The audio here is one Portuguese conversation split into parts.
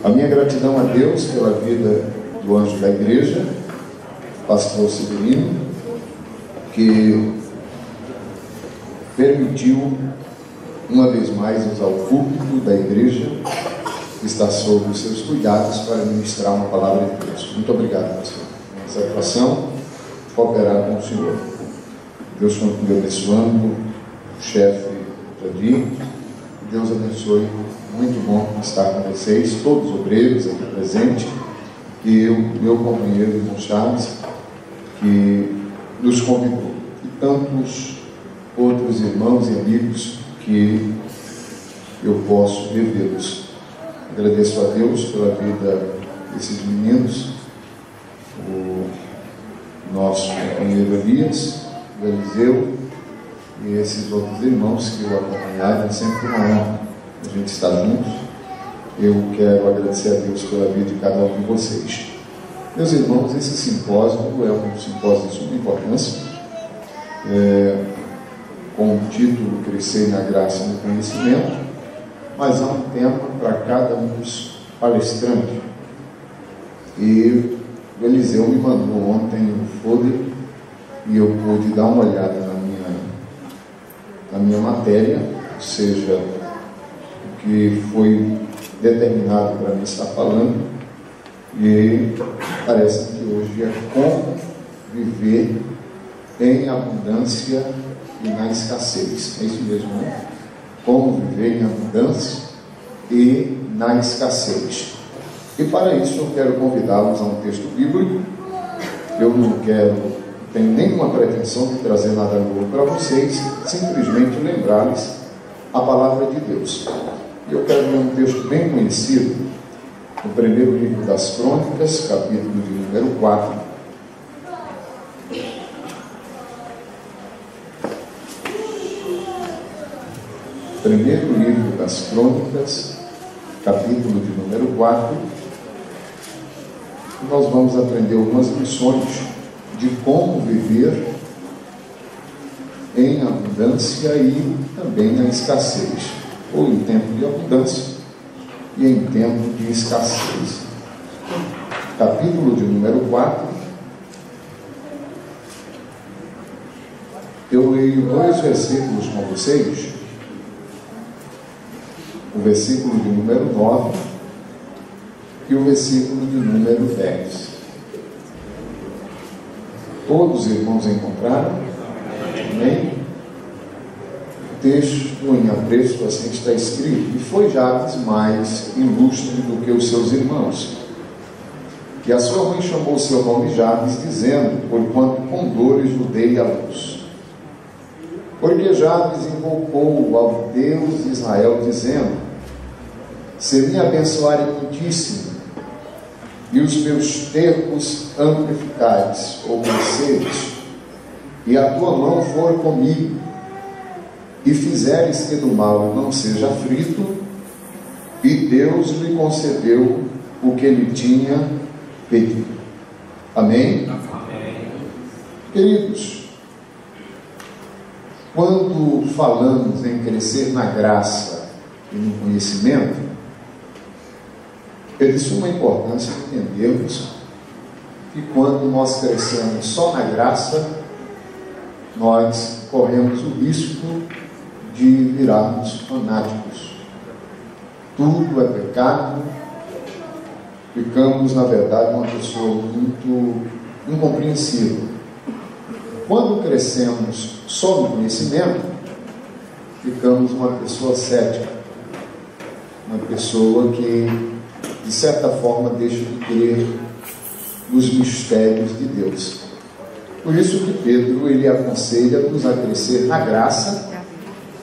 A minha gratidão a Deus pela vida do anjo da igreja, pastor Severino, que permitiu uma vez mais usar o púlpito da igreja que está sob os seus cuidados para ministrar uma palavra de Deus. Muito obrigado, pastor. Essa atuação, cooperar com o Senhor. Deus continue abençoando o chefe Jadir. Deus abençoe. Muito bom estar com vocês, todos os obreiros aqui presentes, e meu companheiro Irmão Chaves, que nos convidou, e tantos outros irmãos e amigos que eu posso revê-los. Agradeço a Deus pela vida desses meninos, o nosso companheiro Elias, o Eliseu, e esses outros irmãos que o acompanharam. É sempre uma honra a gente estar juntos. Eu quero agradecer a Deus pela vida de cada um de vocês. Meus irmãos, esse simpósio é um simpósio de suma importância, com o título Crescer na Graça e no Conhecimento, mas há um tema para cada um dos palestrantes. E o Eliseu me mandou ontem um folder e eu pude dar uma olhada na minha matéria, ou seja, o que foi determinado para mim estar falando, e parece que hoje é como viver em abundância e na escassez. É isso mesmo, né? Como viver em abundância e na escassez. E para isso eu quero convidá-los a um texto bíblico. Eu não tenho nenhuma pretensão de trazer nada novo para vocês, simplesmente lembrá-los a palavra de Deus. E eu quero ler um texto bem conhecido, no primeiro livro das Crônicas, capítulo de número 4. Primeiro livro das Crônicas, capítulo de número 4. E nós vamos aprender algumas lições de como viver em abundância e também na escassez, ou em tempo de abundância e em tempo de escassez. Capítulo de número 4. Eu leio dois versículos com vocês, o versículo de número 9 e o versículo de número 10. Todos os irmãos encontraram? Amém? O texto em apreço assim está escrito: e foi Jabes mais ilustre do que os seus irmãos. E a sua mãe chamou seu nome Jabes, dizendo: porquanto com dores o dei à luz. Porque Jabes invocou ao Deus de Israel, dizendo: se me abençoare muitíssimo, e os meus termos amplificares ou cresceres, e a tua mão for comigo, e fizeres que do mal não seja frito, e Deus lhe concedeu o que ele tinha pedido. Amém? Amém. Queridos, quando falamos em crescer na graça e no conhecimento, é de suma importância entendermos que quando nós crescemos só na graça, nós corremos o risco de virarmos fanáticos. Tudo é pecado, ficamos, na verdade, uma pessoa muito incompreensível. Quando crescemos só no conhecimento, ficamos uma pessoa cética, uma pessoa que, de certa forma, deixa de crer nos mistérios de Deus. Por isso que Pedro, ele aconselha-nos a crescer na graça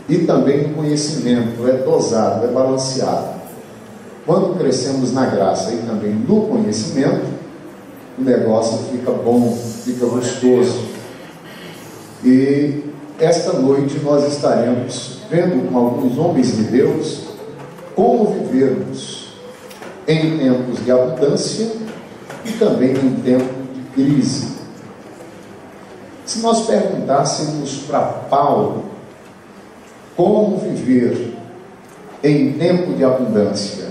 e também no conhecimento. É dosado, é balanceado. Quando crescemos na graça e também no conhecimento, o negócio fica bom, fica gostoso. E esta noite nós estaremos vendo com alguns homens de Deus como vivermos em tempos de abundância e também em tempo de crise. Se nós perguntássemos para Paulo como viver em tempo de abundância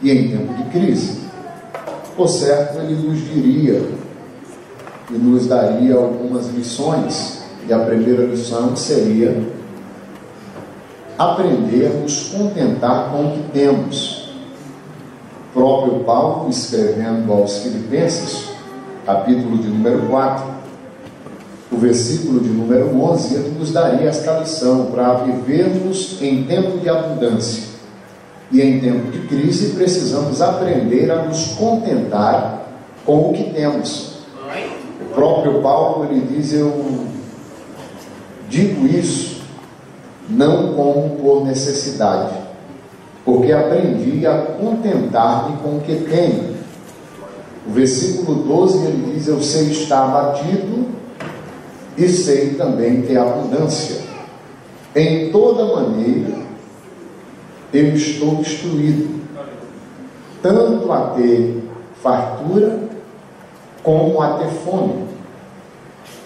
e em tempo de crise. Por certo, ele nos diria e nos daria algumas lições, e a primeira lição seria aprender a nos contentar com o que temos. O próprio Paulo, escrevendo aos Filipenses, capítulo de número 4, o versículo de número 11, ele nos daria esta lição para vivermos em tempo de abundância. E em tempo de crise precisamos aprender a nos contentar com o que temos. O próprio Paulo, ele diz: eu digo isso não como por necessidade, porque aprendi a contentar-me com o que tenho. O versículo 12, ele diz: eu sei estar abatido e sei também ter abundância. Em toda maneira eu estou instruído, tanto a ter fartura como a ter fome,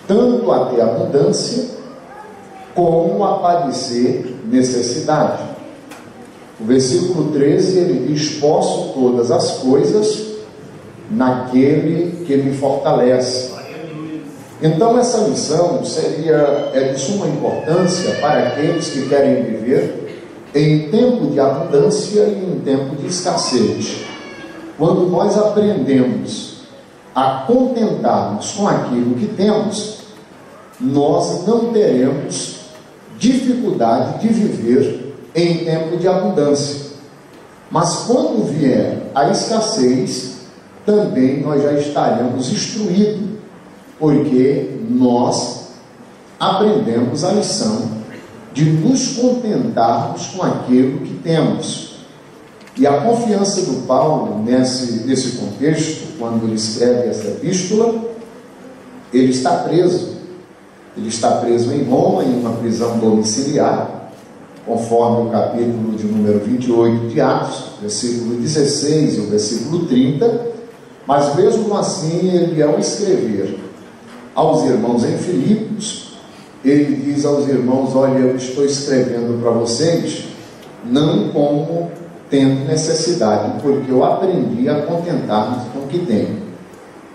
tanto a ter abundância como a padecer necessidade. O versículo 13, ele diz: posso todas as coisas naquele que me fortalece. Então essa lição é de suma importância para aqueles que querem viver em tempo de abundância e em tempo de escassez. Quando nós aprendemos a contentarmos com aquilo que temos, nós não teremos dificuldade de viver em tempo de abundância. Mas quando vier a escassez, também nós já estaremos instruídos, porque nós aprendemos a lição de nos contentarmos com aquilo que temos. E a confiança do Paulo nesse contexto, quando ele escreve essa epístola, ele está preso. Ele está preso em Roma, em uma prisão domiciliar, conforme o capítulo de número 28 de Atos, versículo 16 e o versículo 30, mas mesmo assim ele, ao escrever aos irmãos em Filipos, ele diz aos irmãos: olha, eu estou escrevendo para vocês não como tendo necessidade, porque eu aprendi a contentar-me com o que tenho.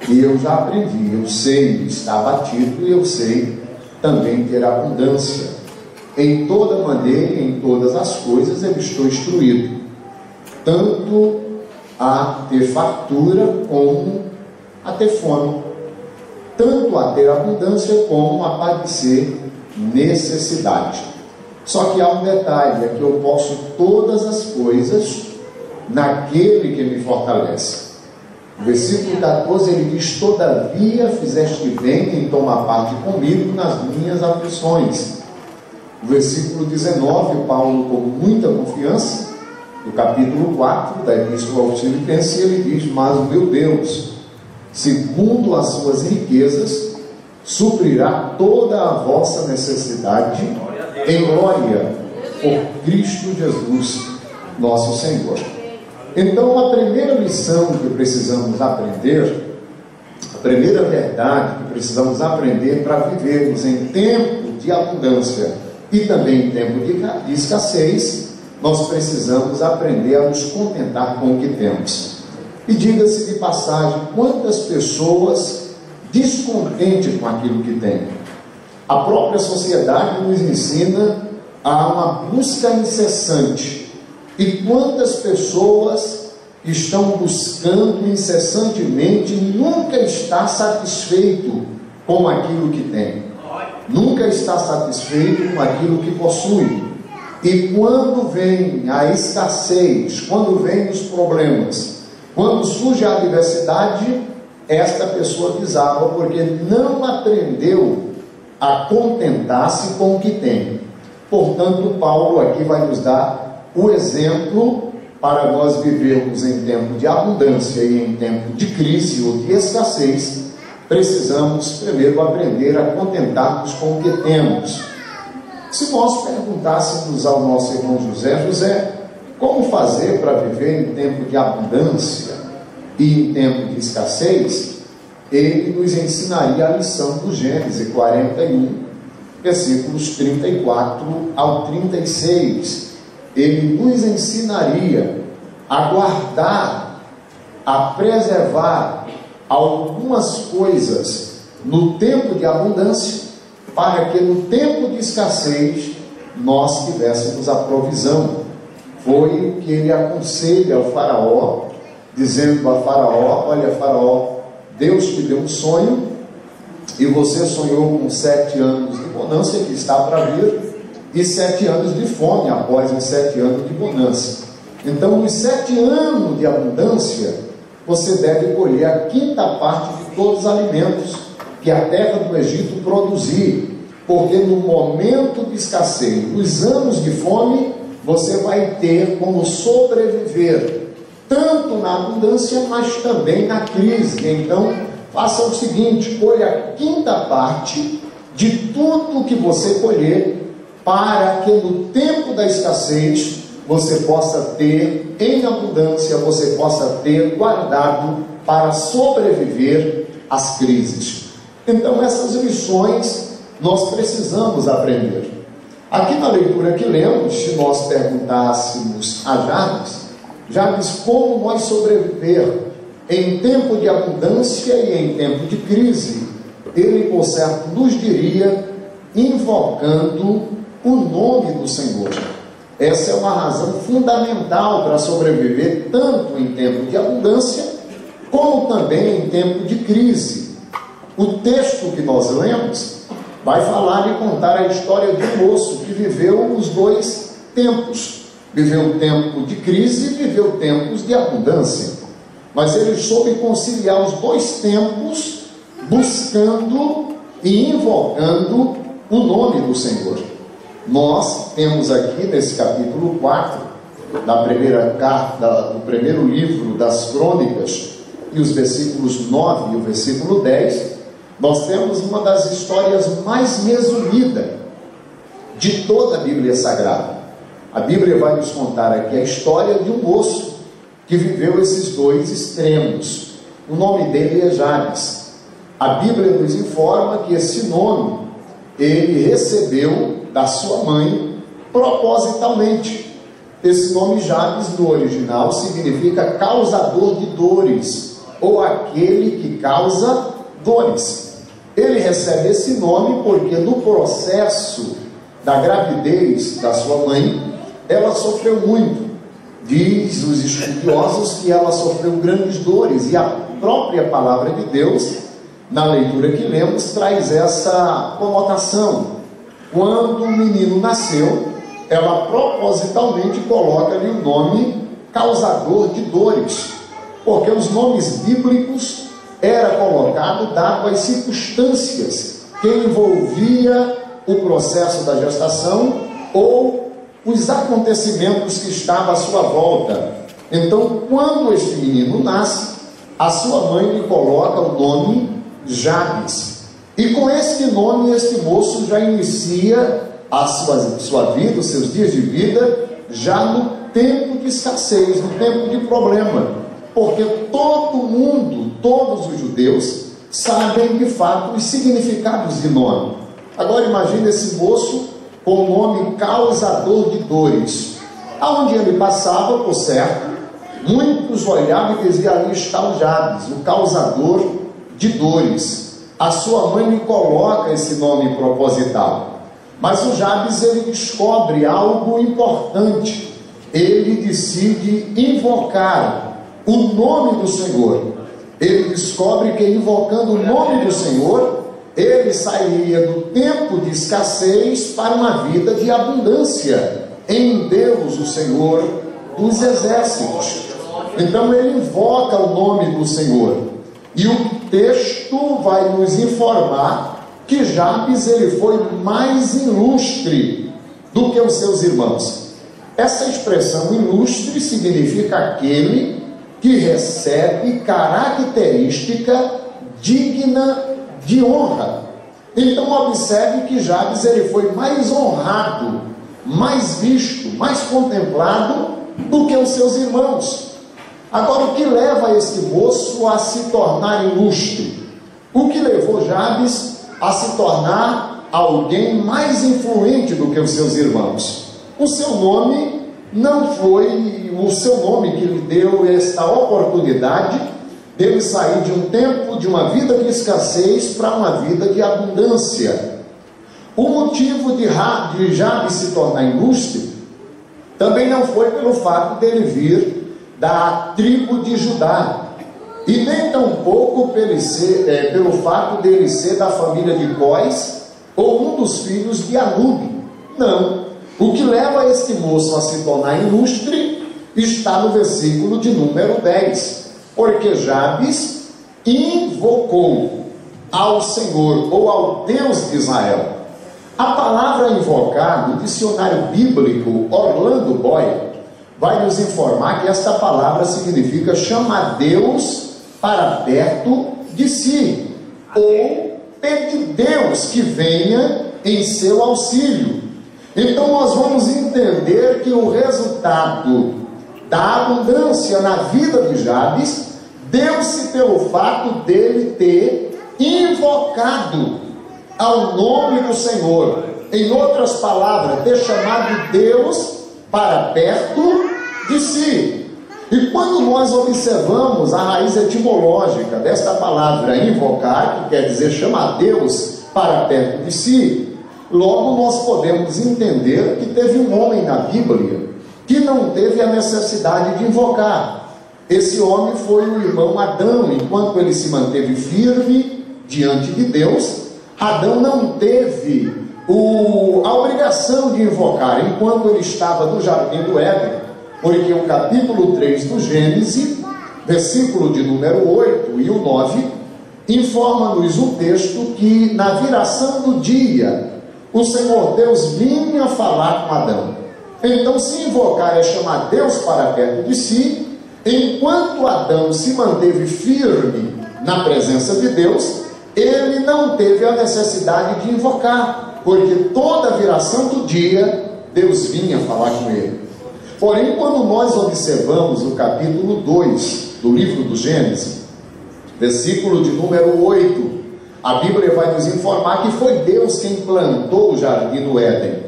E eu já aprendi, eu sei estar abatido e eu sei também ter abundância. Em toda maneira, em todas as coisas, eu estou instruído, tanto a ter fartura como a ter fome, tanto a ter abundância como a padecer necessidade. Só que há um detalhe: é que eu posso todas as coisas naquele que me fortalece. O versículo 14, ele diz: todavia fizeste bem em tomar parte comigo nas minhas aflições. O versículo 19, Paulo, com muita confiança, do capítulo 4 da Epístola aos Filipenses, ele diz: mas o meu Deus, segundo as suas riquezas, suprirá toda a vossa necessidade em glória por Cristo Jesus, nosso Senhor. Então, a primeira lição que precisamos aprender, a primeira verdade que precisamos aprender para vivermos em tempo de abundância e também em tempo de escassez, nós precisamos aprender a nos contentar com o que temos. E diga-se de passagem, quantas pessoas descontentes com aquilo que têm. A própria sociedade nos ensina a uma busca incessante. E quantas pessoas estão buscando incessantemente e nunca está satisfeito com aquilo que tem. Nunca está satisfeito com aquilo que possui. E quando vem a escassez, quando vem os problemas, quando surge a adversidade, esta pessoa desaba, porque não aprendeu a contentar-se com o que tem. Portanto, Paulo aqui vai nos dar o exemplo para nós vivermos em tempo de abundância e em tempo de crise ou de escassez. Precisamos primeiro aprender a contentar-nos com o que temos. Se nós perguntássemos ao nosso irmão José: José, como fazer para viver em tempo de abundância e em tempo de escassez? Ele nos ensinaria a lição do Gênesis 41, versículos 34 ao 36. Ele nos ensinaria a guardar, a preservar algumas coisas no tempo de abundância, para que no tempo de escassez nós tivéssemos a provisão. Foi o que ele aconselha ao faraó, dizendo a faraó: olha, faraó, Deus te deu um sonho, e você sonhou com 7 anos de bonança que está para vir, e 7 anos de fome após os 7 anos de bonança. Então, nos 7 anos de abundância, você deve colher a 5ª parte de todos os alimentos que a terra do Egito produzir, porque no momento de escassez, nos anos de fome, você vai ter como sobreviver, tanto na abundância, mas também na crise. Então, faça o seguinte: colha a 5ª parte de tudo que você colher, para que no tempo da escassez você possa ter em abundância, você possa ter guardado para sobreviver às crises. Então, essas lições nós precisamos aprender. Aqui na leitura que lemos, se nós perguntássemos a Jabes, como nós sobreviver em tempo de abundância e em tempo de crise, ele, por certo, nos diria, invocando o nome do Senhor. Essa é uma razão fundamental para sobreviver tanto em tempo de abundância, como também em tempo de crise. O texto que nós lemos vai falar e contar a história de um moço que viveu os 2 tempos. Viveu o tempo de crise e viveu tempos de abundância. Mas ele soube conciliar os 2 tempos, buscando e invocando o nome do Senhor. Nós temos aqui nesse capítulo 4, da primeira carta, do primeiro livro das Crônicas, e os versículos 9 e o versículo 10, nós temos uma das histórias mais resumidas de toda a Bíblia Sagrada. A Bíblia vai nos contar aqui a história de um moço que viveu esses 2 extremos. O nome dele é Jabes. A Bíblia nos informa que esse nome ele recebeu da sua mãe propositalmente. Esse nome Jabes no original significa causador de dores, ou aquele que causa dores. Ele recebe esse nome porque no processo da gravidez da sua mãe, ela sofreu muito. Diz os estudiosos que ela sofreu grandes dores, e a própria palavra de Deus, na leitura que lemos, traz essa conotação. Quando o menino nasceu, ela propositalmente coloca-lhe o nome causador de dores, porque os nomes bíblicos era colocado dado às circunstâncias que envolvia o processo da gestação ou os acontecimentos que estavam à sua volta. Então, quando este menino nasce, a sua mãe lhe coloca o nome Jabes. E com este nome, este moço já inicia a sua vida, os seus dias de vida, já no tempo de escassez, no tempo de problema. Porque todo mundo, todos os judeus, sabem de fato os significados de nome. Agora imagine esse moço com o nome causador de dores. Aonde ele passava, por certo, muitos olhavam e diziam: ali está o Jabes, o causador de dores. A sua mãe lhe coloca esse nome proposital. Mas o Jabes, ele descobre algo importante. Ele decide invocar o nome do Senhor. Ele descobre que invocando o nome do Senhor, ele sairia do tempo de escassez para uma vida de abundância em Deus, o Senhor dos exércitos. Então ele invoca o nome do Senhor. E o texto vai nos informar que Jabes ele foi mais ilustre do que os seus irmãos. Essa expressão ilustre significa aquele que recebe característica digna de honra. Então observe que Jabes ele foi mais honrado, mais visto, mais contemplado do que os seus irmãos. Agora, o que leva este moço a se tornar ilustre? O que levou Jabes a se tornar alguém mais influente do que os seus irmãos? O seu nome não foi o seu nome que lhe deu esta oportunidade dele sair de um tempo, de uma vida de escassez, para uma vida de abundância. O motivo de Jabes se tornar ilustre também não foi pelo fato dele vir da tribo de Judá, e nem tampouco pelo fato dele ser da família de Boaz, ou um dos filhos de Anube. Não. O que leva este moço a se tornar ilustre está no versículo de número 10. Porque Jabes invocou ao Senhor, ou ao Deus de Israel. A palavra invocar, no dicionário bíblico Orlando Boy, vai nos informar que esta palavra significa chamar Deus para perto de si, ou pedir Deus que venha em seu auxílio. Então nós vamos entender que o resultado da abundância na vida de Jabes deu-se pelo fato dele ter invocado ao nome do Senhor. Em outras palavras, ter chamado Deus para perto de si. E quando nós observamos a raiz etimológica desta palavra invocar, que quer dizer chamar Deus para perto de si, logo nós podemos entender que teve um homem na Bíblia que não teve a necessidade de invocar. Esse homem foi o irmão Adão. Enquanto ele se manteve firme diante de Deus, Adão não teve a obrigação de invocar enquanto ele estava no jardim do Éden, porque o capítulo 3 do Gênesis, versículo de número 8 e o 9, informa-nos o texto que na viração do dia o Senhor Deus vinha falar com Adão. Então, se invocar é chamar Deus para perto de si. Enquanto Adão se manteve firme na presença de Deus, ele não teve a necessidade de invocar, porque toda a viração do dia Deus vinha falar com ele. Porém, quando nós observamos o capítulo 2 do livro do Gênesis, versículo de número 8, a Bíblia vai nos informar que foi Deus quem plantou o jardim do Éden.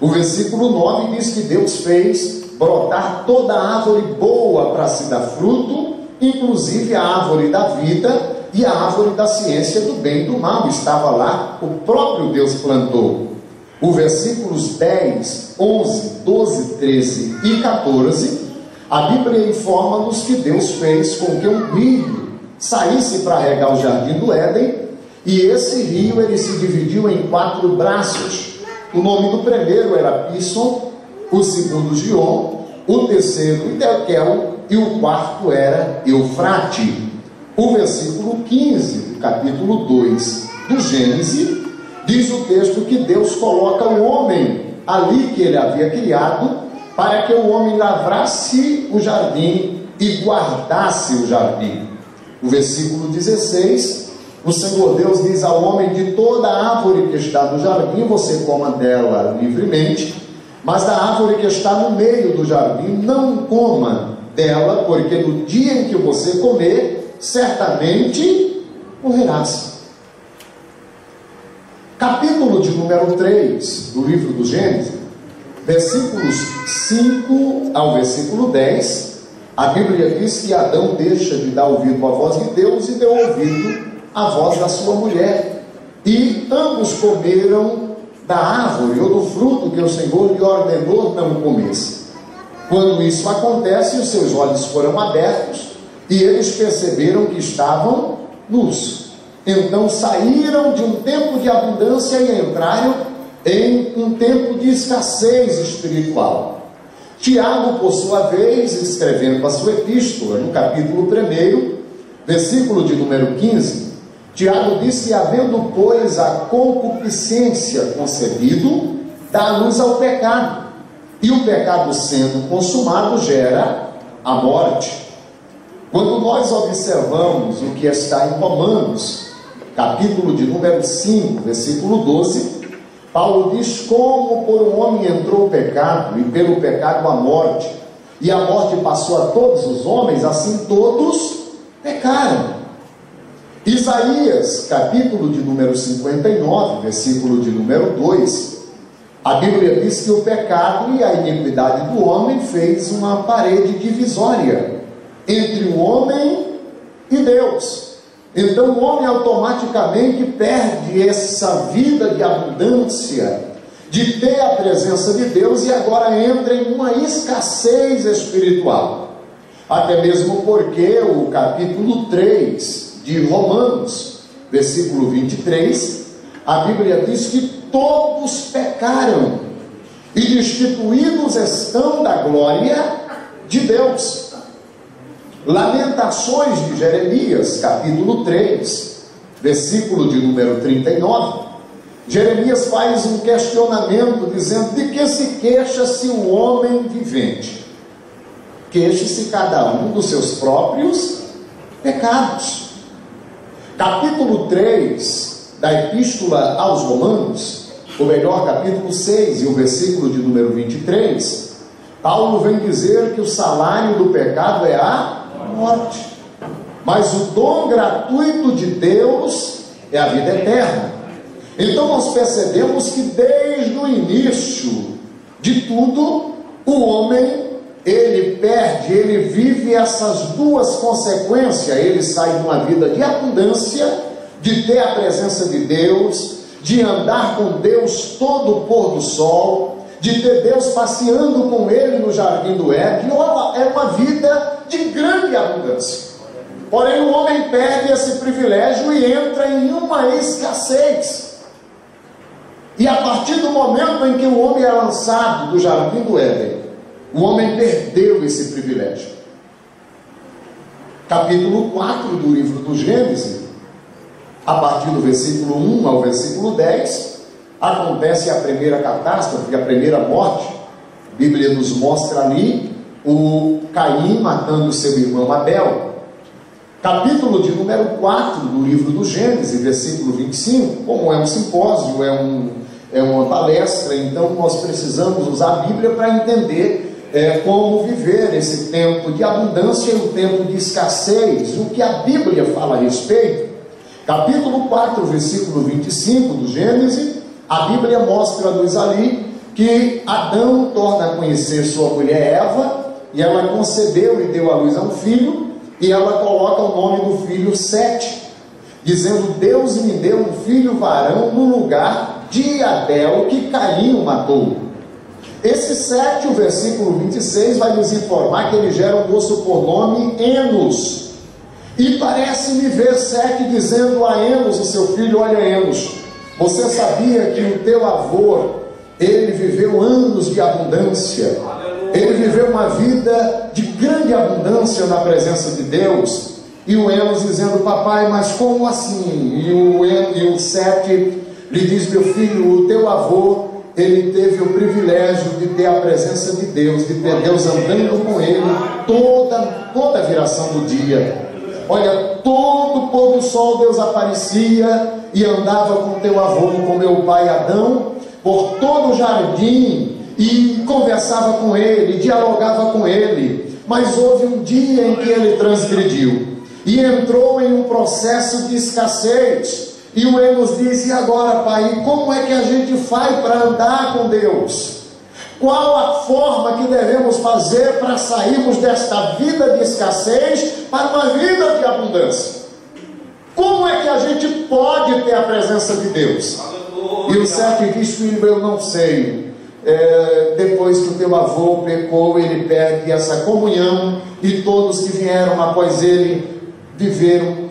O versículo 9 diz que Deus fez brotar toda árvore boa para se dar fruto, inclusive a árvore da vida e a árvore da ciência do bem e do mal. Estava lá, o próprio Deus plantou. Os versículos 10, 11, 12, 13 e 14, a Bíblia informa-nos que Deus fez com que um rio saísse para regar o jardim do Éden, e esse rio ele se dividiu em 4 braços. O nome do primeiro era Pison, o segundo Gion, o terceiro Hidekel e o quarto era Eufrate. O versículo 15 do capítulo 2 do Gênesis diz o texto que Deus coloca o homem ali que ele havia criado, para que o homem lavrasse o jardim e guardasse o jardim. O versículo 16, o Senhor Deus diz ao homem: de toda árvore que está no jardim você coma dela livremente, mas da árvore que está no meio do jardim não coma dela, porque no dia em que você comer, certamente morrerás. Capítulo de número 3 do livro do Gênesis, versículos 5 ao versículo 10, a Bíblia diz que Adão deixa de dar ouvido à voz de Deus e deu ouvido à voz da sua mulher, e ambos comeram da árvore ou do fruto que o Senhor lhe ordenou não comesse. Quando isso acontece, os seus olhos foram abertos e eles perceberam que estavam nus. Então saíram de um tempo de abundância e entraram em um tempo de escassez espiritual. Tiago, por sua vez, escrevendo a sua epístola, no capítulo 1, versículo de número 15, Tiago diz que, havendo, pois, a concupiscência concebido, dá luz ao pecado, e o pecado sendo consumado gera a morte. Quando nós observamos o que está em Romanos, capítulo de número 5, versículo 12, Paulo diz: como por um homem entrou o pecado, e pelo pecado a morte, e a morte passou a todos os homens, assim todos pecaram. Isaías, capítulo de número 59, versículo de número 2, A Bíblia diz que o pecado e a iniquidade do homem fez uma parede divisória entre o homem e Deus. Então o homem automaticamente perde essa vida de abundância, de ter a presença de Deus, e agora entra em uma escassez espiritual. Até mesmo porque o capítulo 3 de Romanos, versículo 23, a Bíblia diz que todos pecaram e destituídos estão da glória de Deus. Lamentações de Jeremias, capítulo 3, versículo de número 39, Jeremias faz um questionamento dizendo: de que se queixa-se o homem vivente? Queixe-se cada um dos seus próprios pecados. Capítulo 3 da Epístola aos Romanos, ou melhor, capítulo 6 e o versículo de número 23, Paulo vem dizer que o salário do pecado é a morte, mas o dom gratuito de Deus é a vida eterna. Então nós percebemos que desde o início de tudo, o homem, ele perde, ele vive essas duas consequências. Ele sai de uma vida de abundância, de ter a presença de Deus, de andar com Deus todo o pôr do sol, de ter Deus passeando com ele no jardim do Éden. É uma vida de grande abundância. Porém o homem perde esse privilégio e entra em uma escassez. E a partir do momento em que o homem é lançado do jardim do Éden, o homem perdeu esse privilégio. Capítulo 4 do livro do Gênesis, a partir do versículo 1 ao versículo 10, acontece a primeira catástrofe, a primeira morte. A Bíblia nos mostra ali o Caim matando seu irmão Abel. Capítulo de número 4 do livro do Gênesis, versículo 25, como é um simpósio, é uma palestra, então nós precisamos usar a Bíblia para entender como viver esse tempo de abundância e o tempo de escassez, o que a Bíblia fala a respeito. Capítulo 4, versículo 25 do Gênesis, a Bíblia mostra-nos ali que Adão torna a conhecer sua mulher Eva, e ela concebeu e deu à luz a um filho, e ela coloca o nome do filho Sete, dizendo: Deus me deu um filho varão no lugar de Abel que Caim o matou. Esse 7, o versículo 26, vai nos informar que ele gera um moço por nome Enos. E parece-me ver Sete dizendo a Enos, o seu filho: olha, Enos, você sabia que o teu avô, ele viveu anos de abundância, ele viveu uma vida de grande abundância na presença de Deus? E o Enos dizendo: papai, mas como assim? E o Sete lhe diz: meu filho, o teu avô, ele teve o privilégio de ter a presença de Deus, de ter Deus andando com ele toda a viração do dia. Olha, todo pôr do sol Deus aparecia e andava com teu avô, com meu pai Adão, por todo o jardim, e conversava com ele, dialogava com ele. Mas houve um dia em que ele transgrediu e entrou em um processo de escassez. E o Enos diz: e agora, pai, como é que a gente faz para andar com Deus? Qual a forma que devemos fazer para sairmos desta vida de escassez para uma vida de abundância? Como é que a gente pode ter a presença de Deus? E o Sete diz: filho, eu não sei. Depois que o teu avô pecou, ele perde essa comunhão, e todos que vieram após ele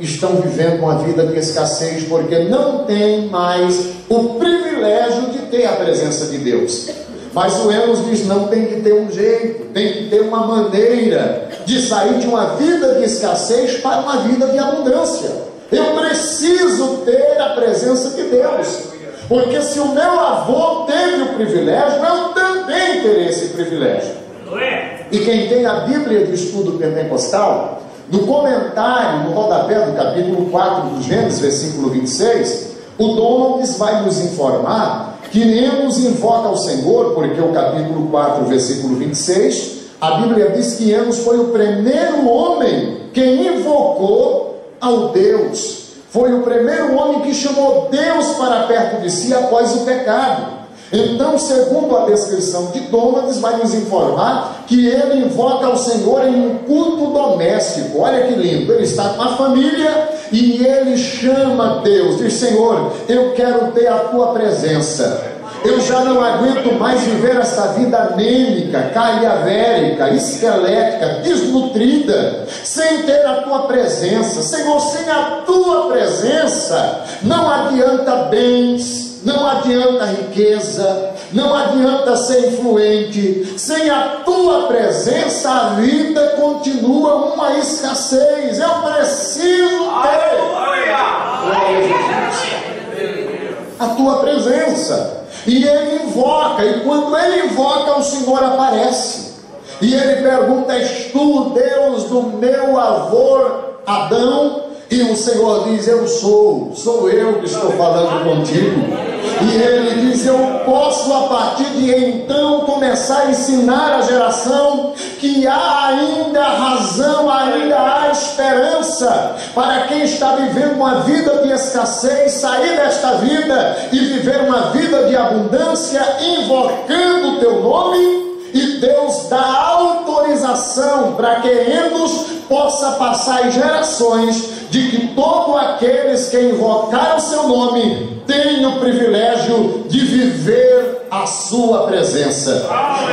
estão vivendo uma vida de escassez, porque não tem mais o privilégio de ter a presença de Deus. Mas o Enos diz: não, tem que ter um jeito, tem que ter uma maneira de sair de uma vida de escassez para uma vida de abundância. Eu preciso ter a presença de Deus, porque se o meu avô teve o privilégio, eu também terei esse privilégio. E quem tem a Bíblia de estudo pentecostal, no comentário, no rodapé do capítulo 4 do Gênesis, versículo 26, o Donovis vai nos informar que Enos invoca ao Senhor, porque o capítulo 4, versículo 26, a Bíblia diz que Enos foi o primeiro homem que invocou ao Deus. Foi o primeiro homem que chamou Deus para perto de si após o pecado. Então, segundo a descrição de Dômades, vai nos informar que ele invoca ao Senhor em um culto doméstico. Olha que lindo, ele está com a família e ele chama Deus, diz: Senhor, eu quero ter a tua presença. Eu já não aguento mais viver essa vida anêmica, cadavérica, esquelética, desnutrida, sem ter a tua presença. Senhor, sem a tua presença não adianta bens, não adianta riqueza, não adianta ser influente. Sem a tua presença a vida continua uma escassez. Eu preciso ter a tua presença. E ele invoca, e quando ele invoca, o Senhor aparece. E ele pergunta: és tu, Deus do meu avô Adão? E o Senhor diz: eu sou eu que estou falando contigo. E ele diz: eu posso a partir de então começar a ensinar a geração que há ainda razão, ainda há esperança para quem está vivendo uma vida de escassez, sair desta vida e viver uma vida de abundância, invocando o teu nome. E Deus dá autorização para que Enos possa passar em gerações de que todos aqueles que invocaram o seu nome têm o privilégio de viver a sua presença.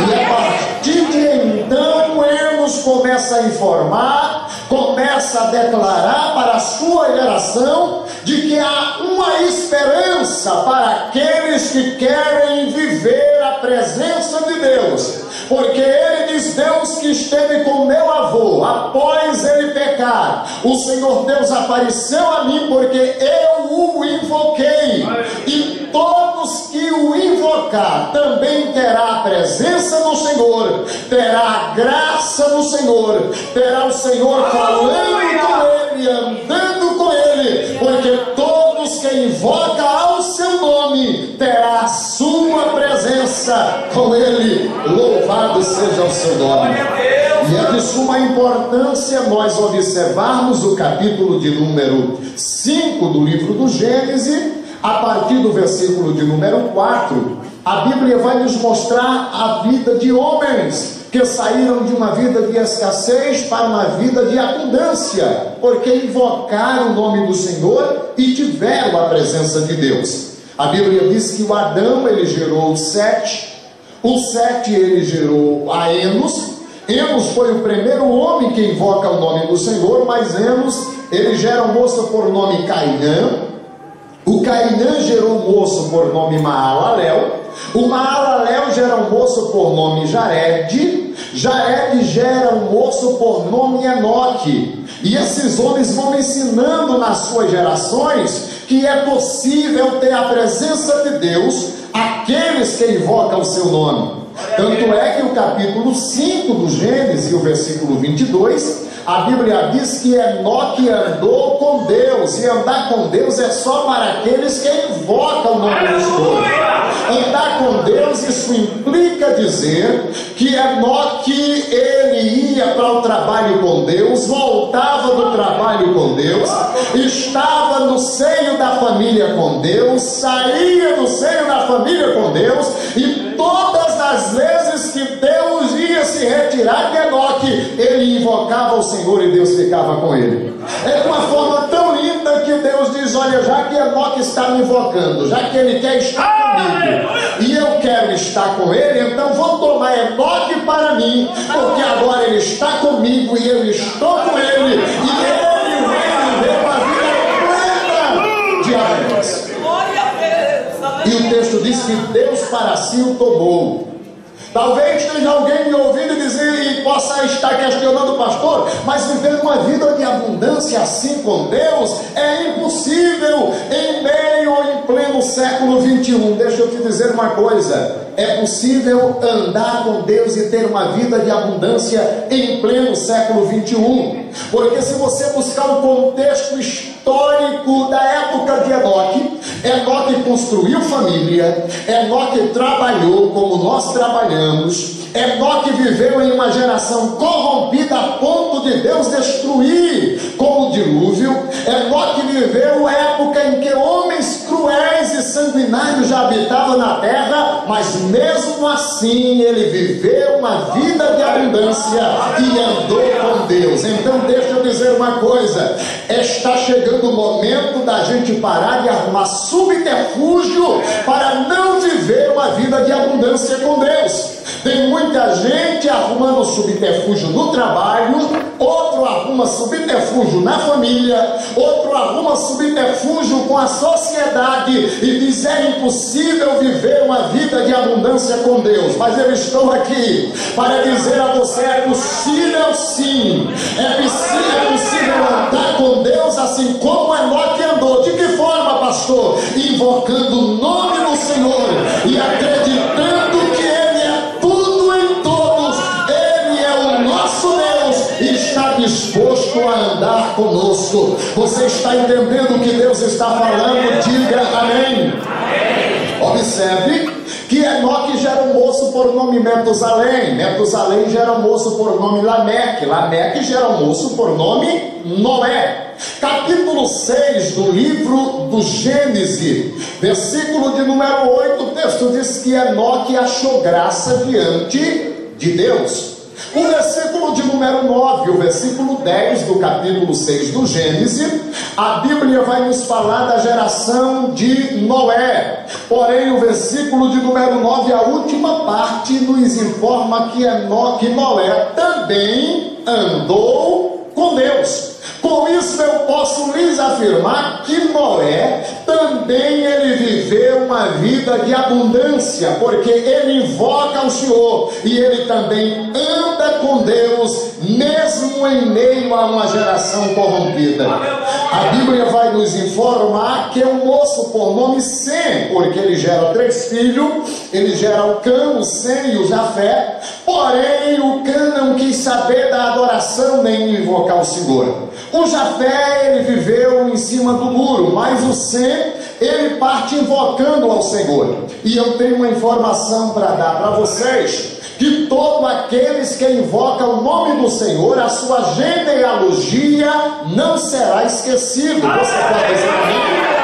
E a partir de então, Enos começa a informar, começa a declarar para a sua geração de que há uma esperança para aqueles que querem viver a presença de Deus. Porque ele diz: Deus que esteve com meu avô após ele pecar, o Senhor Deus apareceu a mim porque eu o invoquei. E todos que o invocar também terá a presença do Senhor, terá a graça do Senhor, terá o Senhor falando com ele, andando com ele, porque todos que invocam ao seu nome terá a sua presença com ele. Louvado seja o seu nome. E é de suma importância nós observarmos o capítulo de número 5 do livro do Gênesis, a partir do versículo de número 4. A Bíblia vai nos mostrar a vida de homens que saíram de uma vida de escassez para uma vida de abundância, porque invocaram o nome do Senhor e tiveram a presença de Deus. A Bíblia diz que o Adão, ele gerou Sete. O Sete, ele gerou a Enos. Enos foi o primeiro homem que invoca o nome do Senhor, mas Enos, ele gera um moço por nome Cainã. O Cainã gerou um moço por nome Maalalel. O Maalalel gera um moço por nome Jared. Jared gera um moço por nome Enoque. E esses homens vão ensinando nas suas gerações que é possível ter a presença de Deus aqueles que invocam o seu nome. Tanto é que o capítulo 5 do Gênesis, o versículo 22, a Bíblia diz que Enoque andou com Deus, e andar com Deus é só para aqueles que invocam o nome do Senhor. Andar com Deus, isso implica dizer que Enoque, ele ia para o trabalho com Deus, voltava do trabalho com Deus, estava no seio da família com Deus, saía do seio da família com Deus, e todas as vezes que Deus ia se retirar de Enoque, ele invocava o Senhor e Deus ficava com ele. É de uma forma tão linda que Deus diz: olha, já que Enoque está me invocando, já que ele quer estar comigo e eu quero estar com ele, então vou tomar Enoque para mim, porque agora ele está comigo e eu estou com ele, e ele vai viver uma vida plena de abundância. E o texto diz que Deus para si o tomou. Talvez tenha alguém me ouvindo e possa estar questionando: pastor, mas viver uma vida de abundância assim com Deus é impossível em meio ou em pleno século 21. Deixa eu te dizer uma coisa: é possível andar com Deus e ter uma vida de abundância em pleno século 21, porque se você buscar o contexto histórico da época de Enoque, Enoque construiu família, Enoque trabalhou como nós trabalhamos, Enoque viveu em uma geração corrompida a ponto de Deus destruir com o dilúvio. Enoque viveu época em que homens cruéis e sanguinário já habitava na terra, mas mesmo assim ele viveu uma vida de abundância e andou com Deus. Então deixa eu dizer uma coisa, está chegando o momento da gente parar de arrumar subterfúgio para não viver uma vida de abundância com Deus. Tem muita gente arrumando subterfúgio no trabalho, outro arruma subterfúgio na família, outro arruma subterfúgio com a sociedade e diz: é impossível viver uma vida de abundância com Deus. Mas eu estou aqui para dizer a você: é possível sim, é possível andar com Deus assim como Enoque andou. De que forma, pastor? Invocando o nome do Senhor e acreditando que Ele é tudo em todos, Ele é o nosso Deus e está disposto a andar conosco. Você está entendendo o que Deus está falando? Diga amém. Observe que Enoque gera um moço por nome Metusalém, Metusalém gera um moço por nome Lameque, Lameque gera um moço por nome Noé. Capítulo 6 do livro do Gênesis, versículo de número 8, o texto diz que Enoque achou graça diante de Deus. O versículo de número 9, o versículo 10 do capítulo 6 do Gênesis, a Bíblia vai nos falar da geração de Noé. Porém, o versículo de número 9, a última parte, nos informa que Noé também andou com Deus. Com isso eu posso lhes afirmar que Noé também ele viveu uma vida de abundância, porque ele invoca o Senhor e ele também anda com Deus, mesmo em meio a uma geração corrompida. A Bíblia vai nos informar que é um moço por nome Sem, porque ele gera 3 filhos, ele gera o Cã, o Sem e o Jafé. Porém o Cã não quis saber da adoração nem invocar o Senhor. O Jafé ele viveu em cima do muro, mas o Sem ele parte invocando ao Senhor. E eu tenho uma informação para dar para vocês, que todos aqueles que invocam o nome do Senhor, a sua genealogia não será esquecida. Você pode dizer amém?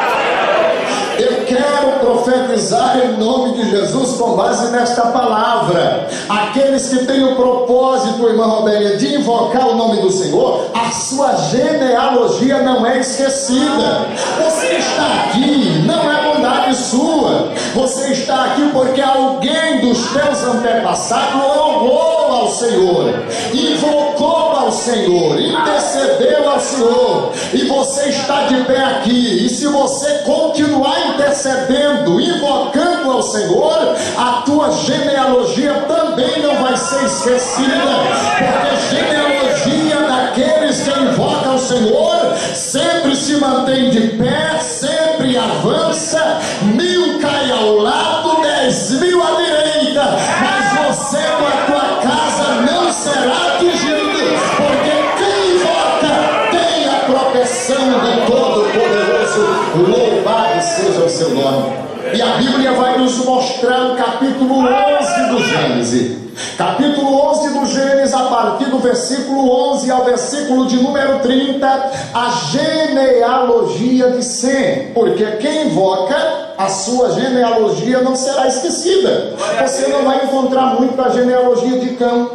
Eu quero profetizar em nome de Jesus com base nesta palavra. Aqueles que têm o propósito, irmã Robélia, de invocar o nome do Senhor, a sua genealogia não é esquecida. Você está aqui, não é bondade sua. Você está aqui porque alguém dos teus antepassados orou ao Senhor, invocou ao Senhor, intercedeu ao Senhor, e você está de pé aqui. E se você continuar intercedendo, invocando ao Senhor, a tua genealogia também não vai ser esquecida, porque a genealogia daqueles que invocam o Senhor sempre se mantém de pé, sempre avança. 1000 cai ao lado, 10.000 à direita, mas você com a tua casa não será atingido, porque quem invoca tem a proteção do Todo-Poderoso. Louvado seja o seu nome. E a Bíblia vai nos mostrar o capítulo 11 do Gênesis. Capítulo 11 do Gênesis, a partir do versículo 11 ao versículo de número 30, a genealogia de Sem, porque quem invoca, a sua genealogia não será esquecida. Você não vai encontrar muito a genealogia de Cã,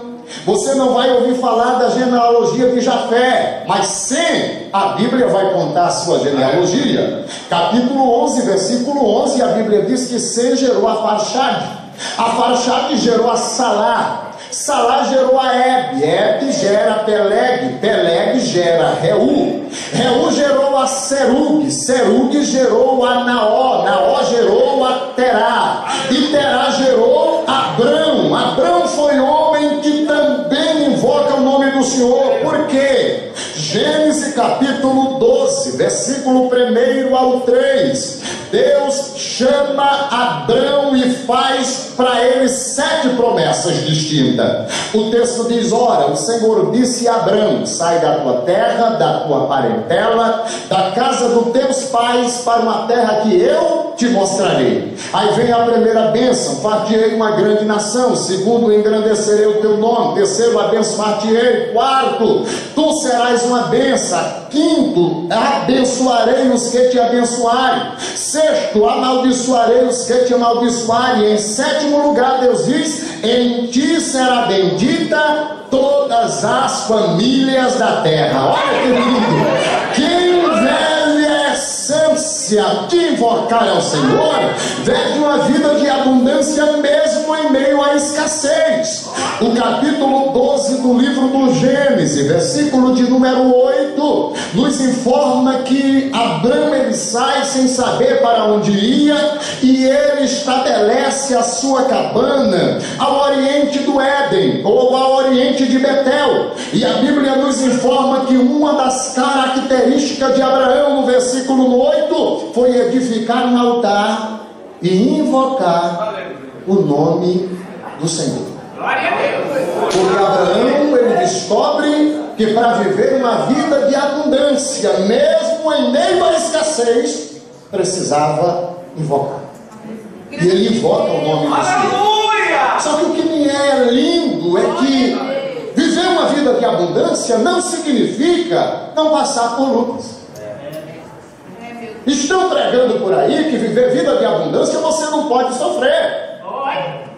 você não vai ouvir falar da genealogia de Jafé, mas Sem, a Bíblia vai contar a sua genealogia. Capítulo 11, versículo 11, a Bíblia diz que Sem gerou a Farxade. A Farxade gerou a Salá, Salá gerou a Ebe, Ebe gera Peleg, Peleg gera Reu, Reu gerou a Serug, Serug gerou a Naó, Naó gerou a Terá, e Terá gerou Abrão. Abrão foi homem que também invoca o nome do Senhor. Por quê? Gênesis capítulo 12, versículo 1 ao 3, Deus chama Abrão e faz para ele 7 promessas distintas. O texto diz: ora, o Senhor disse a Abrão: sai da tua terra, da tua parentela, da casa dos teus pais, para uma terra que eu te mostrarei. Aí vem a primeira bênção: far-te-ei uma grande nação. Segundo, engrandecerei o teu nome. Terceiro, abençoar-te-ei. Quarto, tu serás uma bênção. Quinto, abençoarei os que te abençoarem. Sexto, amaldiçoarei os que te amaldiçoarem. E em sétimo lugar, Deus diz: em ti será bendita todas as famílias da terra. Olha que lindo! Quem vive a essência de invocar ao Senhor, vive uma vida de abundância mesmo em meio à escassez. O capítulo 12 do livro do Gênesis, versículo de número 8, nos informa que Abrão, ele sai sem saber para onde ia, e ele estabelece a sua cabana ao oriente do Éden, ou ao oriente de Betel. E a Bíblia nos informa que uma das características de Abraão, no versículo 8, foi edificar um altar e invocar o nome do Senhor. Porque Abraão, ele descobre que para viver uma vida de abundância, mesmo em meio à escassez, precisava invocar. E ele invoca o nome do Senhor. Só que o que me é lindo é que viver uma vida de abundância não significa não passar por lutas. Estão pregando por aí que viver vida de abundância você não pode sofrer.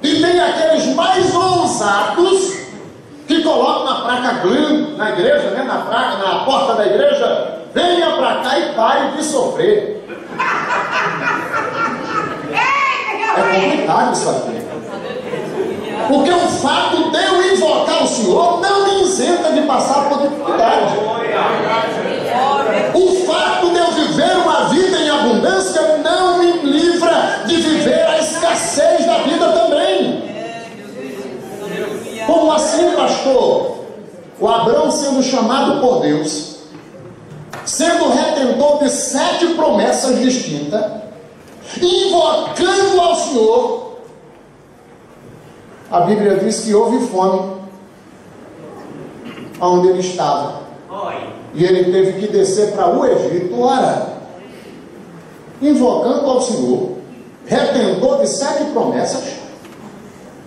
E tem aqueles mais ousados que colocam na placa grande na igreja, né? Na porta da igreja: venha para cá e pare de sofrer. É complicado isso aqui. Porque o fato de eu invocar o Senhor não me isenta de passar por dificuldade. O fato de eu viver uma vida em abundância não me livra de viver a escassez da vida também. Como assim, pastor? O Abrão, sendo chamado por Deus, sendo retentor de 7 promessas distintas, invocando ao Senhor, a Bíblia diz que houve fome onde ele estava. E ele teve que descer para o Egito orar, invocando ao Senhor, retentor de 7 promessas.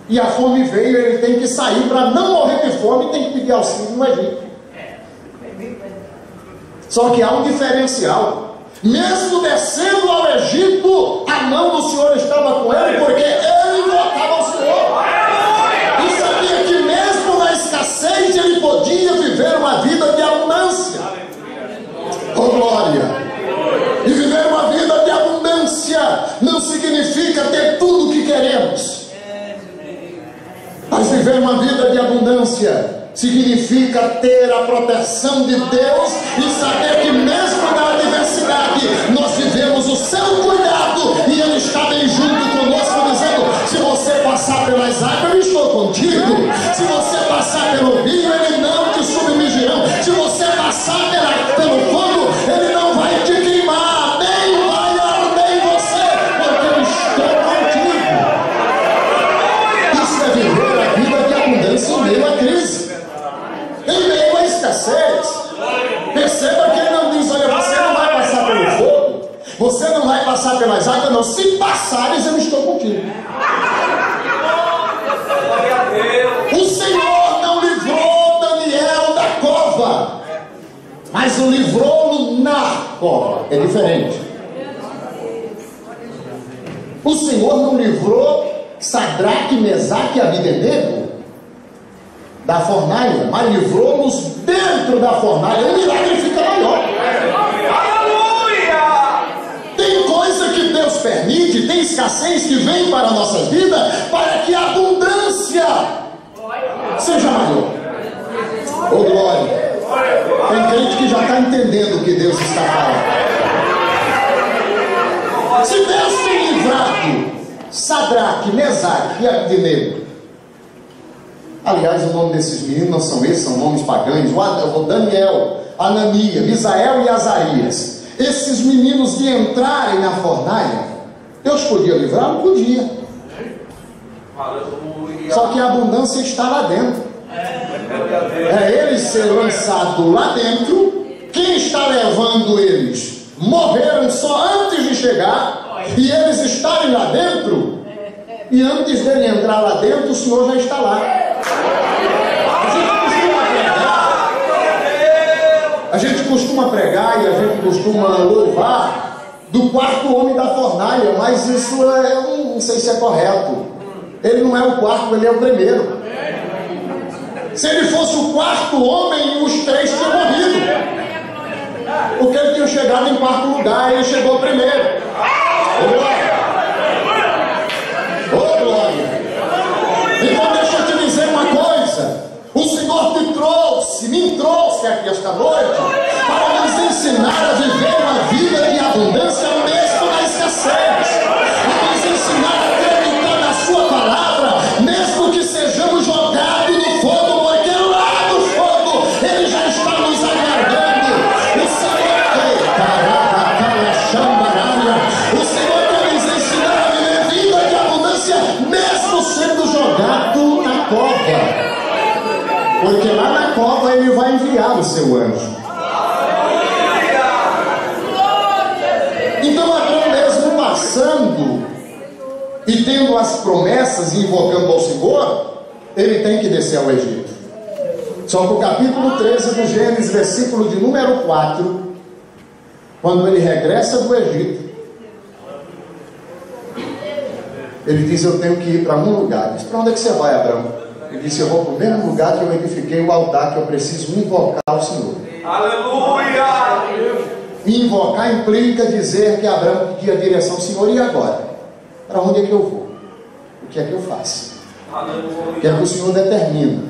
E a fome veio, ele tem que sair para não morrer de fome, tem que pedir auxílio no Egito. Só que há um diferencial: mesmo descendo ao Egito, a mão do Senhor estava com ele, porque ele invocava ao Senhor. E sabia que mesmo na escassez ele podia viver uma vida de abundância. Oh glória! E viver uma vida de abundância não significa ter tudo o que queremos. Mas viver uma vida de abundância significa ter a proteção de Deus e saber que mesmo na adversidade nós vivemos o seu cuidado, e Ele está bem junto conosco, dizendo: se você passar pelas águas, eu estou contigo. Se você passar pelo rio, ele não te submergirão. Se você passar pelo fogo, ele não vai te queimar, nem vai arder em você, porque eu estou contigo. Isso é viver a vida de abundância em meio à crise, em meio à escassez. Perceba que ele não diz: olha, você não vai passar pelo fogo, você não vai passar pelas águas, não. Se passares, eu estou contigo. O Senhor não livrou Daniel da cova, mas o livrou na cova. É diferente. O Senhor não livrou Sadraque, Mesaque e Abednego da fornalha, mas livrou-nos dentro da fornalha. O milagre fica maior. Tem coisa que Deus permite, tem escassez que vem para a nossa vida, para que a abundância seja maior. Oh glória! Tem crente que já está entendendo o que Deus está falando. Se Deus tem livrado Sadraque, Mesaque e Abednego, aliás, o nome desses meninos não são esses, são nomes pagãos: o Daniel, Ananias, Misael e Azarias. Esses meninos de entrarem na fornalha, Deus podia livrar? Não podia. Só que a abundância está lá dentro. É eles ser lançados lá dentro. Quem está levando eles morreram só antes de chegar, e eles estarem lá dentro, e antes dele entrar lá dentro, o Senhor já está lá. A gente costuma pregar e a gente costuma louvar do quarto homem da fornalha, mas isso eu não sei se é correto. Ele não é o quarto, ele é o primeiro. Se ele fosse o quarto homem, os três tinham morrido, porque ele tinha chegado em quarto lugar, ele chegou primeiro. Ô glória! Ô glória! Então deixa eu te dizer uma coisa: o Senhor me trouxe aqui esta noite para nos ensinar a viver uma vida de abundância mesmo na escassez, a nos ensinar a acreditar na sua palavra, mesmo que sejamos jogados no fogo, porque lá no fogo ele já está nos aguardando. O Senhor quer nos ensinar a viver vida de abundância mesmo sendo jogado na cova, porque lá na cova ele vai enviar o seu anjo. Então Abraão, mesmo passando e tendo as promessas e invocando ao Senhor, ele tem que descer ao Egito. Só que o capítulo 13 do Gênesis, versículo de número 4, quando ele regressa do Egito, ele diz: eu tenho que ir para um lugar. Diz: para onde é que você vai, Abraão? Ele disse: eu vou para o mesmo lugar que eu edifiquei o altar, que eu preciso invocar o Senhor. Aleluia! Invocar implica dizer que Abraão pedia a direção: Senhor, e agora? Para onde é que eu vou? O que é que eu faço? O que é que o Senhor determina?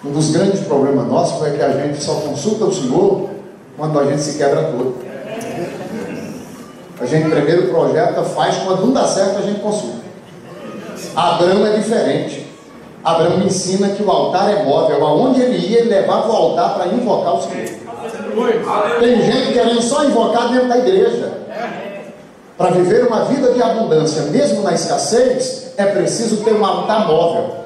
Um dos grandes problemas nossos é que a gente só consulta o Senhor quando a gente se quebra todo. A gente primeiro projeta, faz, quando não dá certo a gente consulta. Abraão é diferente. Abraão ensina que o altar é móvel. Aonde ele ia, ele levava o altar para invocar o Senhor. Tem gente querendo só invocar dentro da igreja. Para viver uma vida de abundância, mesmo na escassez, é preciso ter um altar móvel.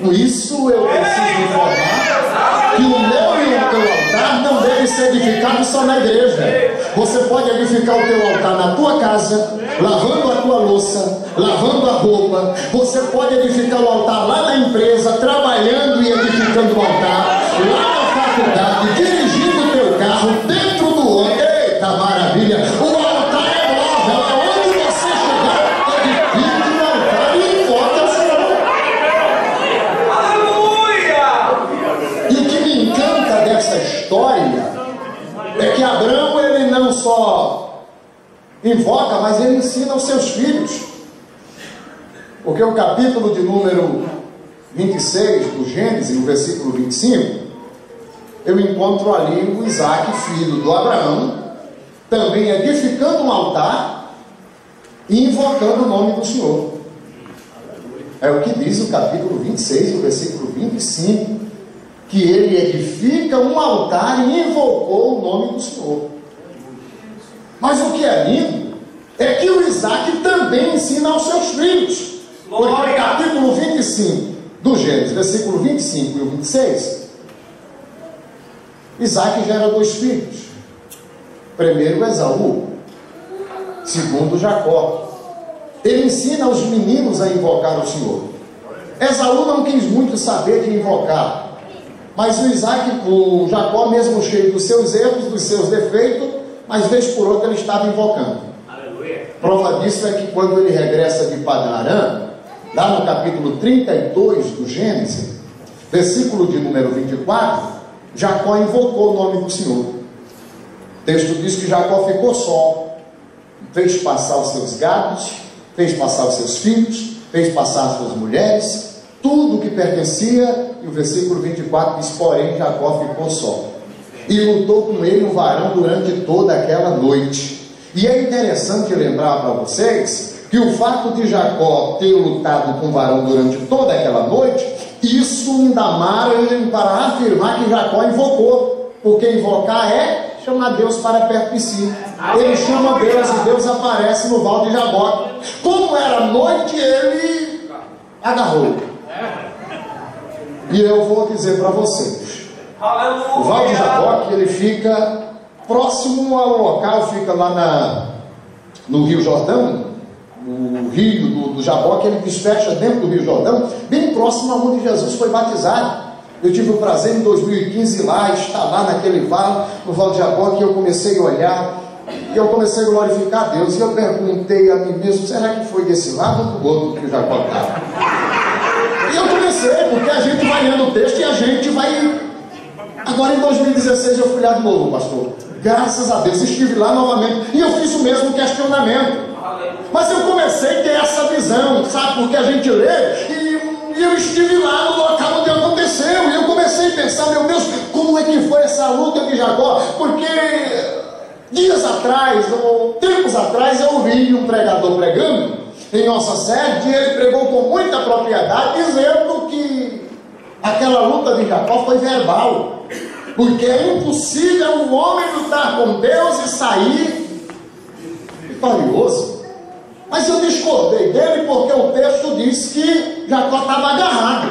Com isso eu preciso informar que o meu e o teu altar não deve ser edificado só na igreja. Você pode edificar o teu altar na tua casa, lavando a tua louça, lavando a roupa. Você pode edificar o altar lá na empresa, trabalhando e edificando o altar, lá na faculdade, dirigindo o teu carro, dentro do ônibus. Eita maravilha! O altar é móvel, aonde você chegar, edifique o altar e invoca o Senhor. Aleluia! E o que me encanta dessa história é que Abraão, ele não só invoca, mas ele ensina aos seus filhos. Porque o capítulo de número 26 do Gênesis, no versículo 25, eu encontro ali o Isaac, filho do Abraão, também edificando um altar e invocando o nome do Senhor. É o que diz o capítulo 26, o versículo 25, que ele edifica um altar e invocou o nome do Senhor. Mas o que é lindo é que o Isaac também ensina aos seus filhos. Porque no capítulo 25 do Gênesis, versículo 25 e o 26, Isaac gera dois filhos. Primeiro Esaú, segundo Jacó. Ele ensina os meninos a invocar o Senhor. Esaú não quis muito saber de invocar, mas o Jacó, mesmo cheio dos seus erros, dos seus defeitos, mas vez por outra ele estava invocando. Aleluia. Prova disso é que quando ele regressa de Padã-Arã, lá no capítulo 32 do Gênesis, versículo de número 24, Jacó invocou o nome do Senhor. O texto diz que Jacó ficou só, fez passar os seus gados, fez passar os seus filhos, fez passar as suas mulheres, tudo o que pertencia, e o versículo 24 diz: porém Jacó ficou só, e lutou com ele um varão durante toda aquela noite. E é interessante lembrar para vocês que o fato de Jacó ter lutado com o varão durante toda aquela noite, isso ainda margem para afirmar que Jacó invocou, porque invocar é chamar Deus para perto de si. Ele chama Deus e Deus aparece no Val de Jaboque. Como era noite, ele agarrou. E eu vou dizer para vocês, o Val de Jaboque, ele fica próximo ao local, fica lá no Rio Jordão, o rio do Jaboque, ele despecha dentro do Rio Jordão, bem próximo a onde Jesus foi batizado. Eu tive o prazer em 2015 lá, estar lá naquele vale, no Vale de Jaboque, e eu comecei a olhar, e eu comecei a glorificar a Deus, e eu perguntei a mim mesmo, será que foi desse lado ou do outro que o Jacó estava? E eu comecei, porque a gente vai lendo o texto e a gente vai... Agora em 2016 eu fui lá de novo, pastor. Graças a Deus, estive lá novamente, e eu fiz o mesmo questionamento. Mas eu comecei a ter essa visão, sabe? Porque a gente lê, e eu estive lá no local onde aconteceu, e eu comecei a pensar, meu Deus, como é que foi essa luta de Jacó? Porque dias atrás, ou tempos atrás, eu ouvi um pregador pregando em nossa sede, e ele pregou com muita propriedade, dizendo que aquela luta de Jacó foi verbal, porque é impossível um homem lutar com Deus e sair vitorioso. Mas eu discordei dele porque o texto diz que Jacó estava agarrado.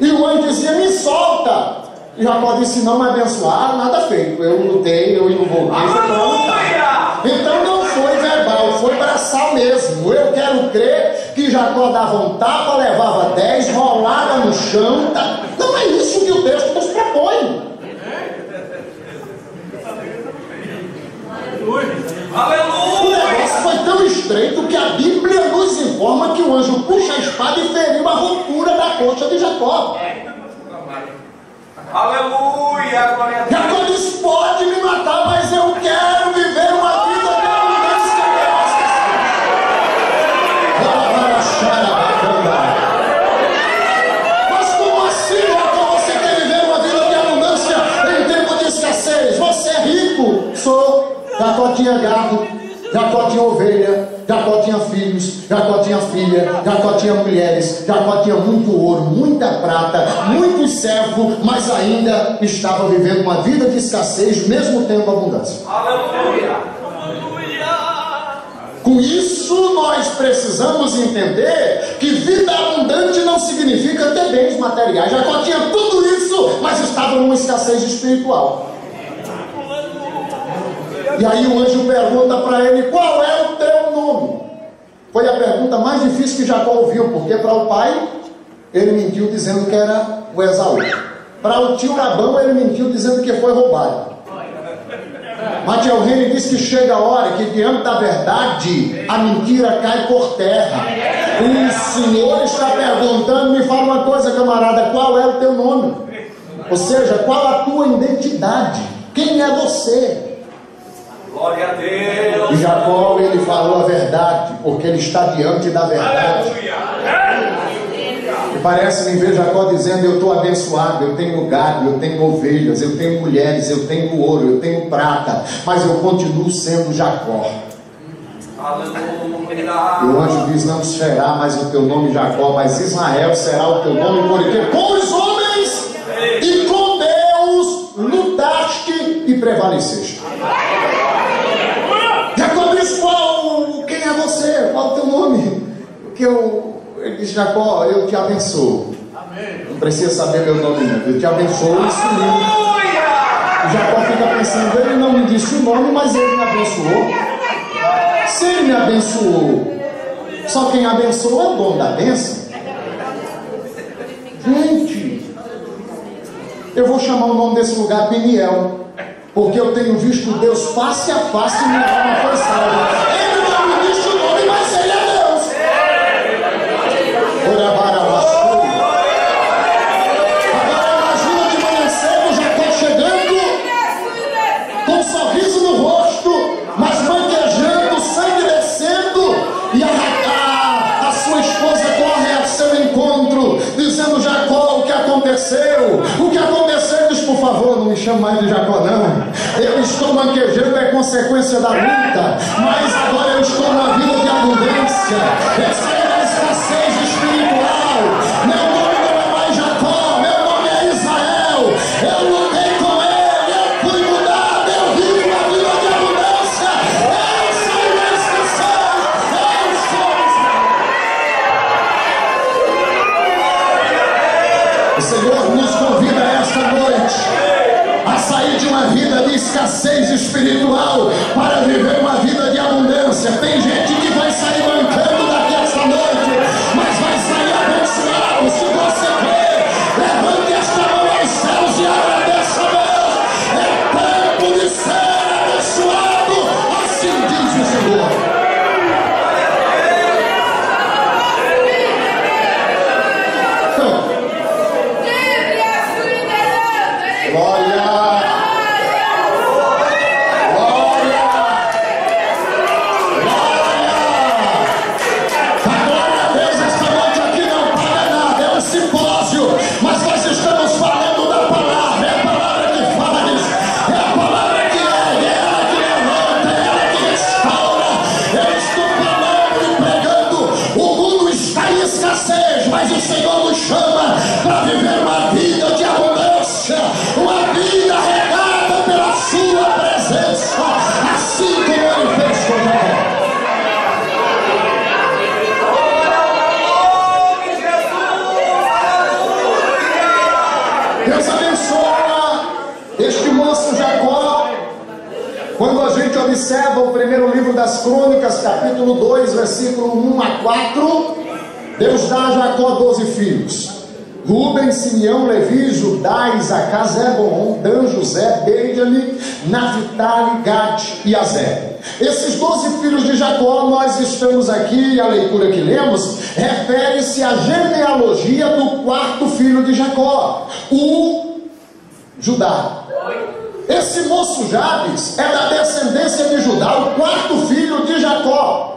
E o anjo dizia, me solta. E Jacó disse, não me abençoar, nada feito. Eu lutei, eu invoquei, foi para lutar. Então não foi verbal, foi braçal mesmo. Eu quero crer que Jacó dava um tapa, levava 10, rolava no chão. Não é isso que o texto nos propõe. O negócio foi tão estreito que a Bíblia nos informa que o anjo puxa a espada e feriu a ruptura da coxa de Jacó. Aleluia! Jacó disse, pode me matar, mas eu quero viver uma vida de abundância. Mas como assim, Jacó, você quer viver uma vida de abundância em tempo de escassez? Você é rico? Sou. Jacó tinha gado, Jacó tinha ovelha, Jacó tinha filhos, Jacó tinha filha, Jacó tinha mulheres, Jacó tinha muito ouro, muita prata, muitos servos, mas ainda estava vivendo uma vida de escassez, mesmo tendo abundância. Aleluia! Com isso nós precisamos entender que vida abundante não significa ter bens materiais. Jacó tinha tudo isso, mas estava numa escassez espiritual. E aí o anjo pergunta para ele, qual é o teu nome? Foi a pergunta mais difícil que Jacó ouviu, porque para o pai, ele mentiu dizendo que era o Esaú. Para o tio Labão, ele mentiu dizendo que foi roubado. Matiel Henry diz que chega a hora que diante da verdade, a mentira cai por terra. O Senhor está perguntando, me fala uma coisa, camarada, qual é o teu nome? Ou seja, qual a tua identidade? Quem é você? Glória a Deus! E Jacó, ele falou a verdade, porque ele está diante da verdade. E parece-me ver Jacó dizendo, eu estou abençoado, eu tenho gado, eu tenho ovelhas, eu tenho mulheres, eu tenho ouro, eu tenho prata, mas eu continuo sendo Jacó. Aleluia! E o anjo diz, não será mais o teu nome Jacó, mas Israel será o teu nome, porque com os homens e com Deus lutaste e prevaleceste. Jacó diz, quem é você? Qual é o teu nome? Ele diz, Jacó, eu te abençoo. Não precisa saber meu nome não. Eu te abençoo e sumiu. E Jacó fica pensando, ele não me disse o nome, mas ele me abençoou. Se ele me abençoou, só quem abençoa é o dono da bênção. Gente, eu vou chamar o nome desse lugar Peniel, porque eu tenho visto Deus face a face e minha alma foi salva. Ele não me disse o nome, mas ele é Deus. Agora imagina de manhã cedo Jacó chegando com um sorriso no rosto, mas manquejando, sangue descendo, e a sua esposa corre ao seu encontro, dizendo, Jacó, o que aconteceu? O que aconteceu? Diz, por favor, não me chame mais de Jacó não. Eu estou manquejando, é consequência da luta, mas agora eu estou numa vida de abundância. Essa é a escassez espiritual. Meu nome não é mais Jacó, meu nome é Israel. Eu lutei com ele, eu fui mudado, eu vivo uma vida de abundância. Eu saio da escassez, eu sou Israel. O Senhor nos convida esta noite a sair de uma vida de escassez escassez espiritual para viver uma vida de abundância. Tem gente que vai sair mancando daqui esta noite, mas vai sair abençoado. Se você crê, levante esta mão aos céus e agradeça a Deus. É tempo de ser abençoado, assim diz o Senhor. Mas o Senhor nos chama para viver uma vida de abundância, uma vida regada pela sua presença, assim como Ele fez com Jacó. Deus abençoa este moço Jacó. Quando a gente observa o primeiro livro das Crônicas, capítulo 2, versículo 1 a 4, Deus dá a Jacó 12 filhos: Rubem, Simeão, Levi, Judá, Isacar, Zebulon, Dan, José, Benjamim, Naphtali, Gad e Aser. Esses 12 filhos de Jacó, nós estamos aqui, e a leitura que lemos refere-se à genealogia do quarto filho de Jacó, o Judá. Esse moço Jabes é da descendência de Judá, o quarto filho de Jacó.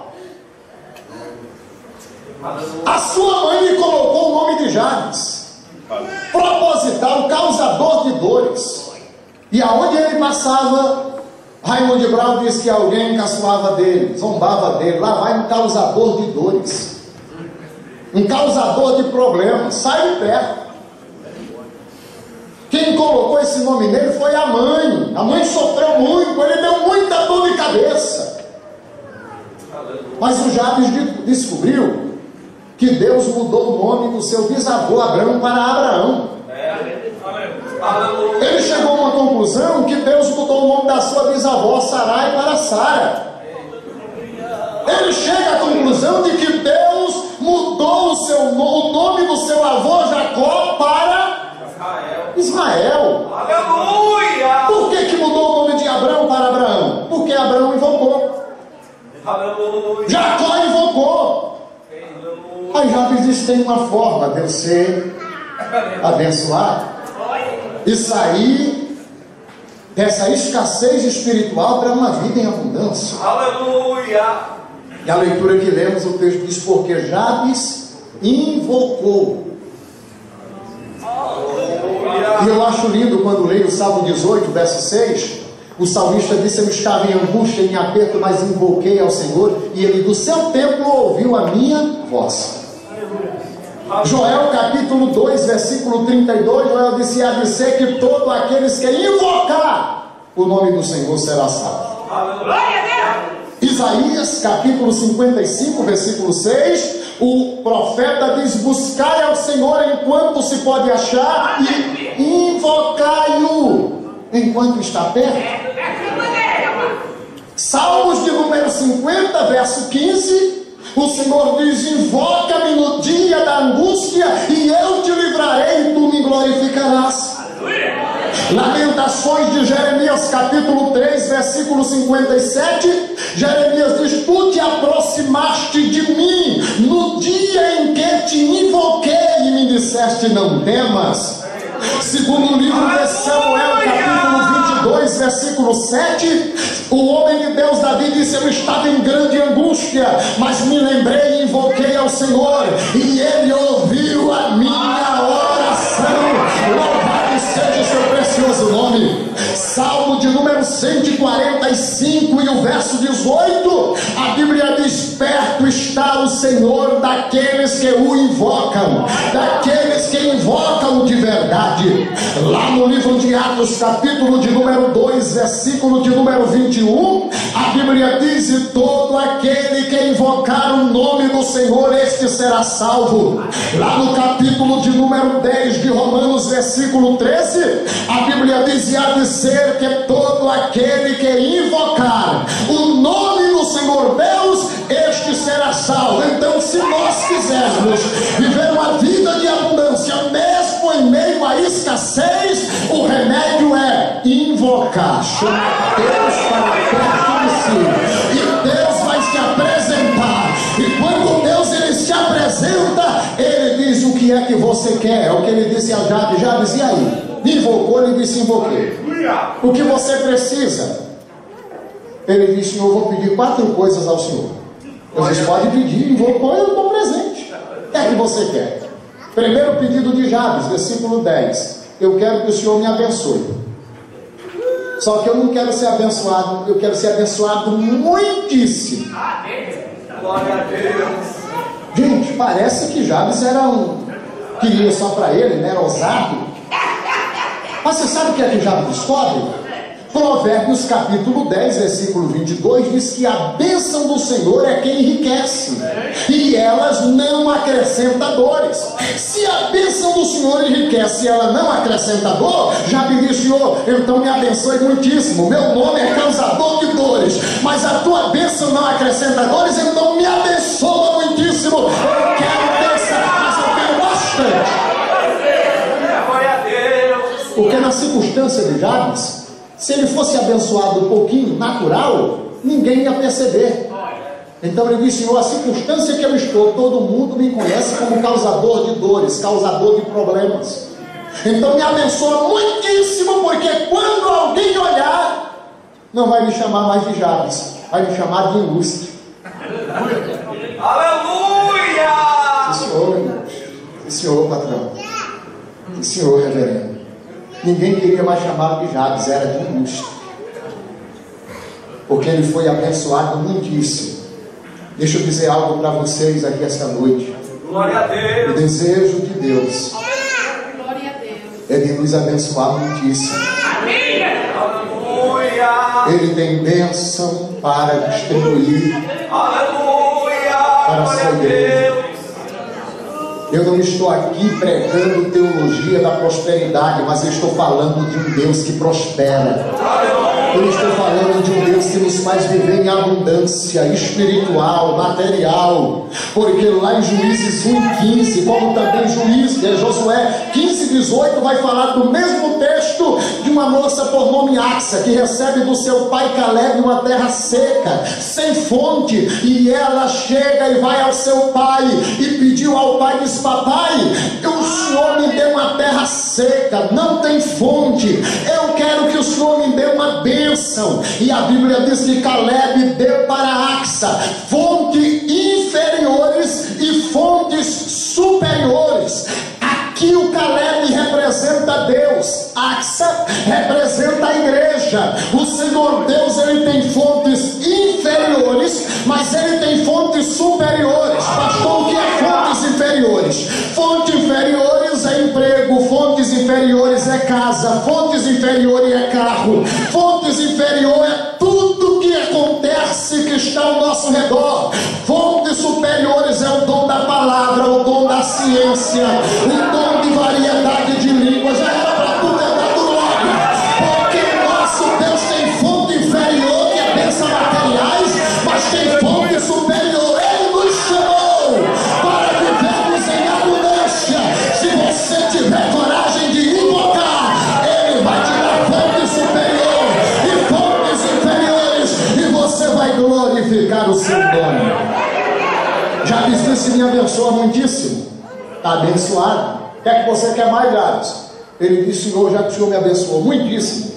A sua mãe lhe colocou o nome de Jabes, proposital, causador de dores. E aonde ele passava, Raimundo Brau diz que alguém caçoava dele, zombava dele. Lá vai um causador de dores, um causador de problemas, sai de perto. Quem colocou esse nome nele foi a mãe. A mãe sofreu muito, ele deu muita dor de cabeça. Mas o Jabes descobriu que Deus mudou o nome do seu bisavô Abraão para Abraão. Ele chegou a uma conclusão que Deus mudou o nome da sua bisavó Sarai para Sara. Ele chega à conclusão de que Deus mudou o nome do seu avô Jacó para Israel. Aleluia! Por que mudou o nome de Abraão para Abraão? Porque Abraão invocou. Aleluia! Jacó invocou. Aí Jabes tem uma forma de eu ser abençoado e sair dessa escassez espiritual para uma vida em abundância. Aleluia! E a leitura que lemos, o texto diz: porque Jabes invocou. E eu acho lindo quando leio o Salmo 18, verso 6. O salmista disse: eu estava em angústia, em aperto, mas invoquei ao Senhor, e Ele do seu templo ouviu a minha voz. Joel capítulo 2, versículo 32, Joel disse: há de ser que todos aqueles que invocar o nome do Senhor será salvo. Isaías capítulo 55, versículo 6, o profeta diz: buscai ao Senhor enquanto se pode achar e invocai-o enquanto está perto. Salmos de número 50, verso 15, o Senhor diz: invoca-me no dia da angústia e eu te livrarei e tu me glorificarás. Lamentações de Jeremias capítulo 3, versículo 57, Jeremias diz: tu te aproximaste de mim no dia em que te invoquei e me disseste: não temas. Segundo o livro de Samuel capítulo 22, versículo 7, o homem de Deus Davi disse: eu estava em grande angústia, mas me lembrei e invoquei ao Senhor, e Ele ouviu a minha oração. Louvado seja o seu precioso nome. Salmo de número 145 e o verso 18, a Bíblia diz: perto está o Senhor daqueles que o invocam, daqueles que invocam de verdade. Lá no livro de Atos capítulo de número 2, versículo de número 21, a Bíblia diz: e todo aquele que invocar o nome do Senhor, este será salvo. Lá no capítulo de número 10 de Romanos, versículo 13, a Bíblia diz: e há de ser que todo todo aquele que invocar o nome do Senhor Deus, este será salvo. Então, se nós quisermos viver uma vida de abundância, mesmo em meio à escassez, o remédio é invocar, chamar Deus para perto de si, e Deus vai se apresentar. E quando Deus ele se apresenta, ele diz: o que é que você quer? É o que ele disse a Jabes. Jabes, e aí? Invocou, ele disse: invoquei. O que você precisa? Ele disse: Senhor, eu vou pedir 4 coisas ao Senhor. Eu disse: pode pedir. Invocou, eu dou presente. O que é que você quer? Primeiro pedido de Jabes, versículo 10: eu quero que o Senhor me abençoe. Só que eu não quero ser abençoado, eu quero ser abençoado muitíssimo. Glória a Deus. Gente, parece que Jabes queria só para ele, né? Era ousado. Mas você sabe o que é que Jabes descobre? Provérbios capítulo 10, versículo 22 diz que a bênção do Senhor é quem enriquece, e elas não acrescentam dores. Se a bênção do Senhor enriquece e ela não acrescenta dor, Jabes diz: Senhor, então me abençoe muitíssimo. Meu nome é causador de dores, mas a tua bênção não acrescenta dores, então me abençoa muitíssimo. Eu quero bênção, mas eu quero bastante. Porque na circunstância de Jabes, se ele fosse abençoado um pouquinho, natural, ninguém ia perceber. Então ele disse: Senhor, a circunstância que eu estou, todo mundo me conhece como causador de dores, causador de problemas. Então me abençoa muitíssimo, porque quando alguém olhar, não vai me chamar mais de Jabes, vai me chamar de ilustre. Aleluia! Sim, senhor, irmãos. Sim, senhor, patrão. Sim, senhor, reverendo. Ninguém queria mais chamar de Jabes, era de ilustre, porque ele foi abençoado muitíssimo. Deixa eu dizer algo para vocês aqui esta noite. Glória a Deus. O desejo de Deus é de nos abençoar muitíssimo. Aleluia. Ele tem bênção para distribuir Aleluia. para a Glória sua a igreja. Deus. Eu não estou aqui pregando teologia da prosperidade, mas eu estou falando de um Deus que prospera. Eu estou falando de um Deus que nos faz viver em abundância espiritual, material. Porque lá em Juízes 1:15, como também Josué 15:18, vai falar do mesmo texto de uma moça por nome Axa, que recebe do seu pai Caleb uma terra seca, sem fonte, e ela chega e vai ao seu pai e pediu ao pai, diz: papai, o Senhor me deu uma terra seca, não tem fonte, eu quero que o Senhor me dê uma bênção. E a Bíblia diz que Caleb deu para Axa fontes inferiores e fontes superiores. Aqui o Caleb representa Deus, Axa representa a igreja. O Senhor Deus, ele tem fontes inferiores, mas ele tem fontes superiores. Pastor, o que é fontes inferiores? Fontes inferiores é emprego, fontes inferiores é casa, fontes inferiores é carro, fontes inferiores é tudo que acontece que está ao nosso redor. Fontes superiores é o dom da palavra, o dom da ciência, o dom de variedade de línguas. Já era para tu ter dado logo, porque nosso Deus tem fonte inferior, que é bênção materiais, mas tem fonte superior. Ele nos chamou para vivermos em abundância. Se você tiver coragem de invocar, ele vai te dar fonte superior e fontes inferiores, e você vai glorificar o seu nome. Jabes disse: me abençoa muitíssimo. Está abençoado. O que é que você quer mais, Jabes? Ele disse: Senhor, já que o Senhor me abençoou muitíssimo,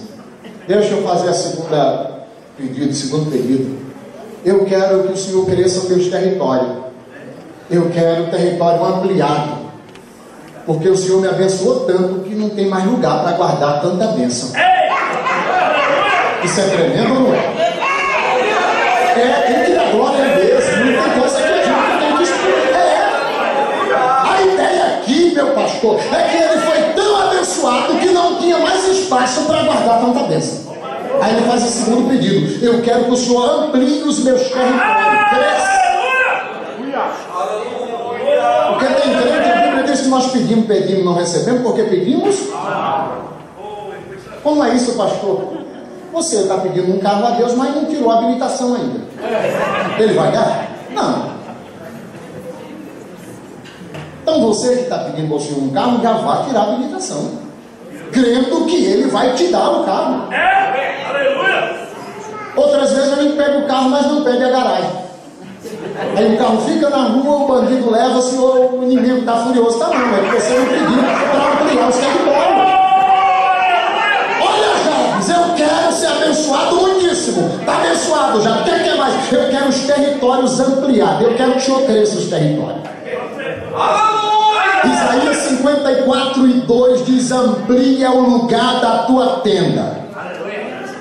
deixa eu fazer o segundo pedido. Eu quero que o Senhor cresça o meu território. Eu quero o território ampliado, porque o Senhor me abençoou tanto que não tem mais lugar para guardar tanta bênção. Isso é tremendo ou não é? Tem que dar glória a Deus. Não tem coisa que a gente tem que explicar. A ideia aqui, meu pastor, é que ele foi tão abençoado que não tinha mais espaço para guardar tanta bênção. Aí ele faz o segundo pedido: eu quero que o Senhor amplie os meus territórios, cresça. Porque tem crente, a Bíblia diz que nós pedimos, não recebemos, porque pedimos. Como é isso, pastor? Você está pedindo um carro a Deus, mas não tirou a habilitação ainda. Ele vai dar? Não. Então você que está pedindo você um carro, já vai tirar a habilitação, crendo que ele vai te dar o carro. Aleluia! Outras vezes a gente pega o carro, mas não pede a garagem. Aí o carro fica na rua, o bandido leva, se o inimigo está furioso. Tá não, é porque você não pediu para ampliar os territórios. Olha, Jabes, eu quero ser abençoado muitíssimo. Está abençoado já, o que é mais? Eu quero os territórios ampliados, eu quero que o Senhor cresça os territórios. Isaías 54:2 diz: amplia o lugar da tua tenda,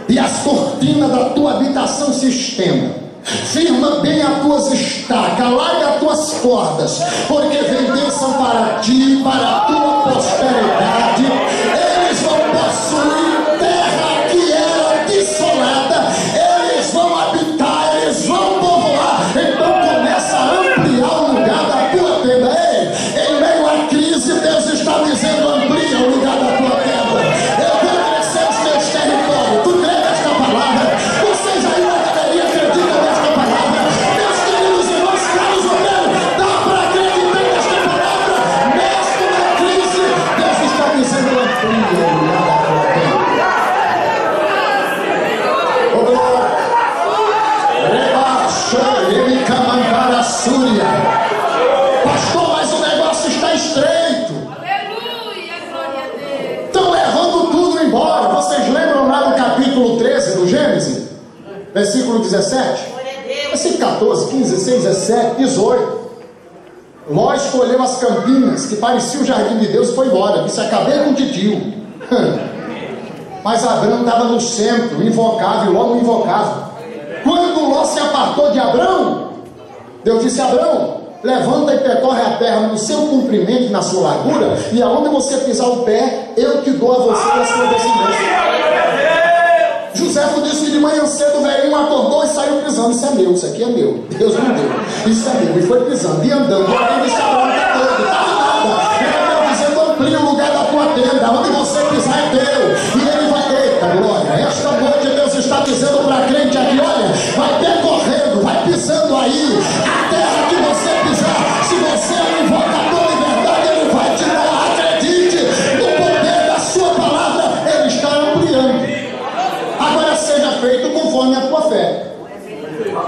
e as cortinas da tua habitação se estendam. Firma bem as tuas estacas, larga as tuas cordas, porque vem bênção para ti, para a tua prosperidade. Eles vão possuir terra que era desolada, eles vão habitar, eles vão povoar. Então começa a ampliar o lugar da tua tenda. Ei, em meio à crise, Deus está dizendo: amplia o lugar da tua tenda. Eu vou crescer os teus territórios. Tu crê nesta palavra? Você já ainda deveria acreditar nesta palavra. Meus queridos irmãos, caros obreiros, dá para acreditar nesta palavra? Mesmo na crise, Deus está dizendo: amplia o lugar da tua tenda. Ô glória! Pastor, mas o negócio está estreito. Aleluia, glória a Deus. Estão levando tudo embora. Vocês lembram lá no capítulo 13 do Gênesis? Versículo 17? Versículo 14, 15, 16, 17, 18. Ló escolheu as campinas que parecia o jardim de Deus e foi embora. Disse: acabei com o titio. Mas Abrão estava no centro, invocável, Ló não invocava. Quando Ló se apartou de Abrão, Deus disse: Abrão, levanta e percorre a terra no seu comprimento e na sua largura, e aonde você pisar o pé, eu te dou a você e a sua descendência. Joséfo disse que de manhã cedo o velhinho acordou e saiu pisando: isso é meu, isso aqui é meu, Deus me deu, isso é meu. E foi pisando e andando. E alguém disse: Abrão, está todo, está nada. Ele está dizendo: amplia o lugar da tua tenda, onde você pisar é teu. E ele vai, eita glória, esta noite Deus está dizendo para a crente aqui: olha, vai percorrendo, vai pisando aí, a terra que você pisar, se você é um invocador de verdade, ele vai te dar. Acredite no poder da sua palavra, ele está ampliando. Agora seja feito conforme a tua fé.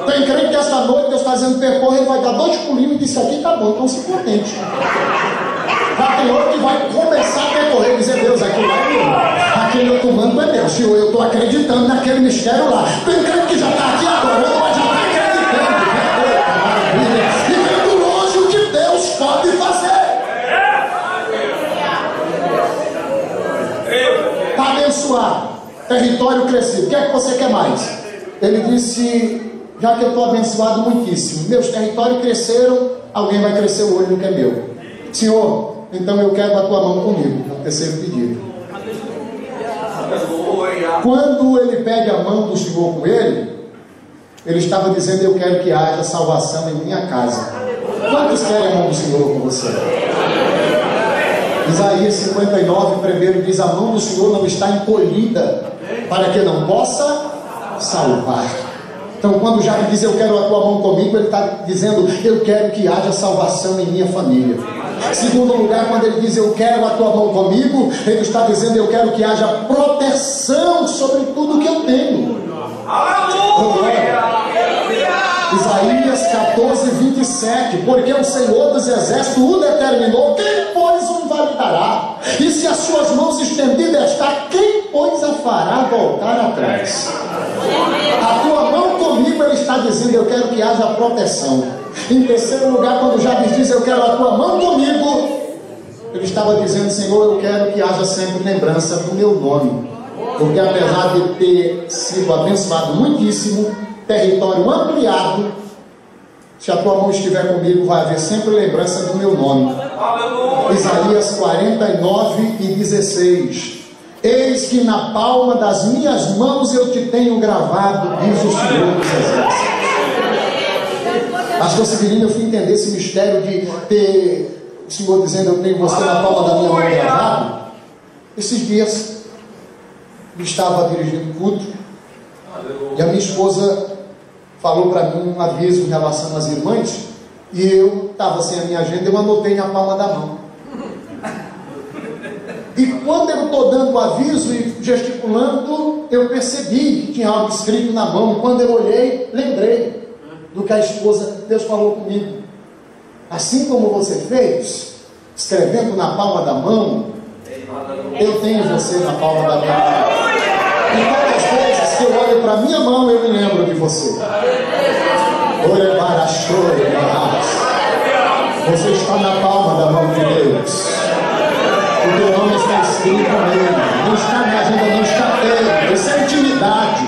Tem crente que esta noite Deus está dizendo: percorre, ele vai dar 2 pulinhos e disse: aqui está bom, então se contente. Já tem outro que vai começar a percorrer e dizer: Deus, aquilo lá é meu, aquele outro mando é meu, Senhor, eu estou acreditando naquele mistério lá. Tem crente que já está aqui adorando, mas já está acreditando. Maravilha. E vendo longe o que Deus pode fazer. Para abençoar, território crescido, o que é que você quer mais? Ele disse: já que eu estou abençoado muitíssimo, meus territórios cresceram, alguém vai crescer o olho no que é meu. Senhor, então eu quero a tua mão comigo. É o terceiro pedido. Quando ele pede a mão do Senhor com ele estava dizendo: eu quero que haja salvação em minha casa. Quantos querem a mão do Senhor com você? Isaías 59, primeiro diz: a mão do Senhor não está encolhida para que não possa salvar. Então, quando já diz: eu quero a tua mão comigo, ele está dizendo: eu quero que haja salvação em minha família. Segundo lugar, quando ele diz: eu quero a tua mão comigo, ele está dizendo: eu quero que haja proteção sobre tudo que eu tenho. Aleluia! Isaías 14, 27. Porque o Senhor dos Exércitos o determinou, quem pois o invalidará? E se as suas mãos estendidas está, quem pois a fará voltar atrás? A tua mão comigo, ele está dizendo: eu quero que haja proteção. Em terceiro lugar, quando Jabes diz: eu quero a tua mão comigo, ele estava dizendo: Senhor, eu quero que haja sempre lembrança do meu nome. Porque apesar de ter sido abençoado muitíssimo, território ampliado, se a tua mão estiver comigo, vai haver sempre lembrança do meu nome. Isaías 49 e 16. Eis que na palma das minhas mãos eu te tenho gravado, diz o Senhor dos Exércitos. Pastor Severino, eu fui entender esse mistério de ter o Senhor dizendo: eu tenho você na palma da minha mão gravado. Esses dias eu estava dirigindo culto E a minha esposa falou para mim um aviso em relação às irmãs, e eu estava sem a minha agenda, eu anotei na palma da mão. E quando eu estou dando o aviso e gesticulando, eu percebi que tinha algo escrito na mão. Quando eu olhei, lembrei do que a esposa, Deus falou comigo. Assim como você fez, escrevendo na palma da mão, eu tenho você na palma da minha mão. E todas as vezes que eu olho para a minha mão, eu me lembro de você. Você está na palma da mão de Deus. O teu nome está escrito nele. Não está na agenda, não está dentro. Isso é intimidade.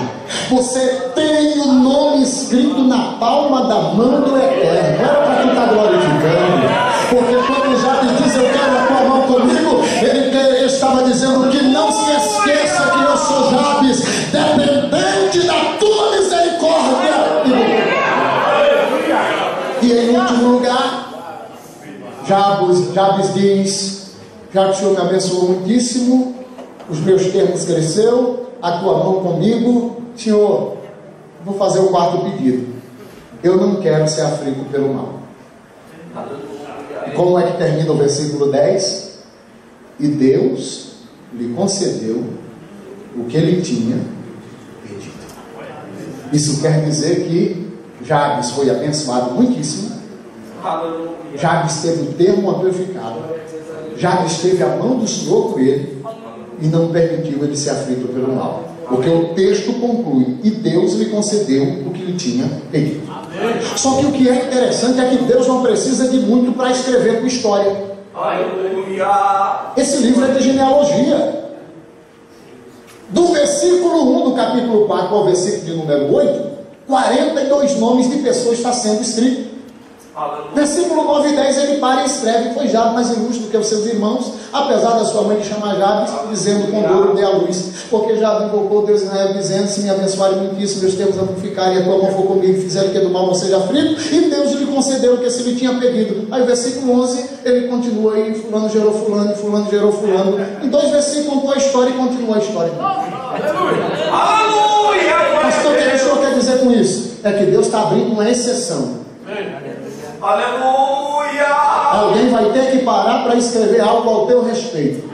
Você tem o nome escrito na palma da mão do Eterno. Não era para tu estar glorificando. Porque quando Jabes diz, eu quero a tua mão comigo, ele estava dizendo que não se esqueça que eu sou Jabes, dependente da tua misericórdia. E em último lugar, Jabes diz, já que o Senhor me abençoou muitíssimo, os meus termos cresceu, a tua mão comigo, Senhor, vou fazer o quarto pedido. Eu não quero ser aflito pelo mal. E como é que termina o versículo 10? E Deus lhe concedeu o que ele tinha pedido. Isso quer dizer que Jabes foi abençoado muitíssimo. Jabes teve o termo amplificado. Jabes teve a mão do Senhor com ele e não permitiu ele ser aflito pelo mal. Porque o texto conclui, e Deus lhe concedeu o que lhe tinha pedido. Só que o que é interessante é que Deus não precisa de muito para escrever tua história. Esse livro é de genealogia. Do versículo 1 do capítulo 4 ao versículo de número 8, 42 nomes de pessoas estão sendo escritos. Versículo 9 e 10 ele para e escreve: foi Jabes mais ilustre que os seus irmãos, apesar da sua mãe chamar Jabes, dizendo com dor dê a luz, porque Jabes invocou Deus em Israel, dizendo: se me abençoarem muitíssimo, meus termos amplificarem, e a tua mão for comigo, fizeram que do mal não seja aflito, e Deus lhe concedeu o que se lhe tinha pedido. Aí o versículo 11 ele continua aí, fulano gerou fulano, e fulano gerou fulano. Em 2 versículos contou a história e continua a história. Aleluia! Pastor, o que o senhor quer dizer com isso? É que Deus está abrindo uma exceção. Aleluia! Alguém vai ter que parar para escrever algo ao teu respeito.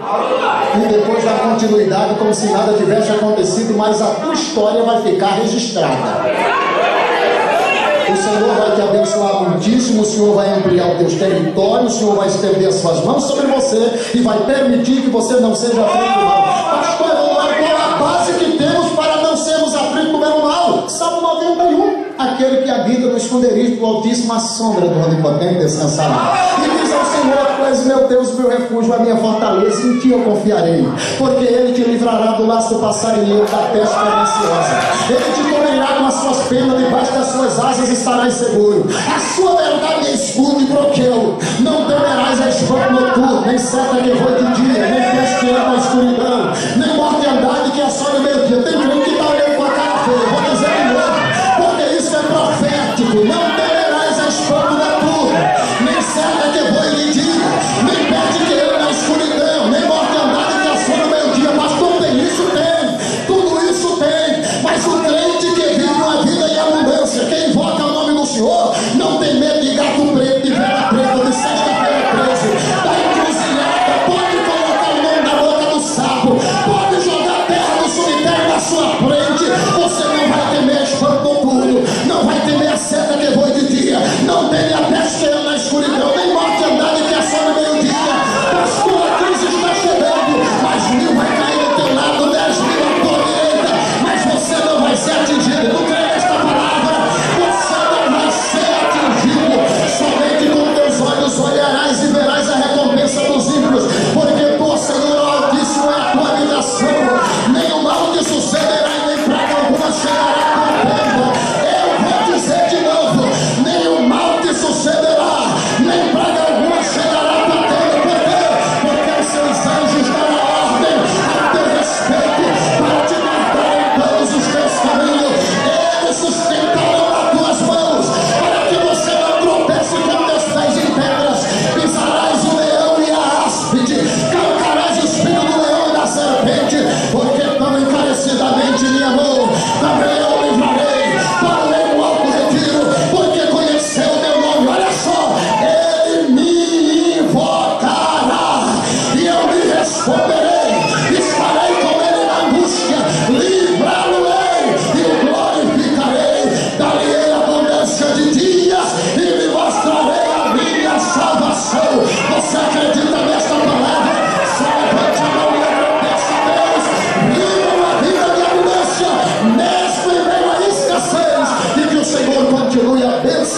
E depois dar continuidade como se nada tivesse acontecido, mas a tua história vai ficar registrada. O Senhor vai te abençoar muitíssimo, o Senhor vai ampliar os teus territórios, o Senhor vai estender as suas mãos sobre você e vai permitir que você não seja aflito pelo mal. Pastor, qual é a base que temos para não sermos aflitos pelo mal? Salmo 91. Aquele que habita no esconderijo do Altíssimo, a sombra do Onipotente descansará. E diz ao Senhor: tu és meu Deus, meu refúgio, a minha fortaleza, em ti eu confiarei. Porque ele te livrará do laço do passarinheiro, da peste perniciosa. Ele te cobrirá com as suas penas, debaixo das suas asas estarás seguro. A sua verdade é escudo e broqueio. Não temerás a espanto noturno, nem seta que voe de dia, nem peste que anda na escuridão, nem mortandade que assola o meio-dia. Tem crente que está olhando com a cara feia. Vou dizer de novo, porque isso é profético. Não temerás a espanto noturno, nem seta que voe de dia, nem peste que anda na escuridão, nem mortandade que assola o meio-dia. Pastor, tem isso? Tem. Tudo isso tem. Mas o crente que vive uma vida em abundância, que invoca o nome do Senhor, não tem medo de gato preto, de vela preta, de sexta-feira preso, da encruzilhada. Pode colocar o nome na boca do sapo, pode jogar terra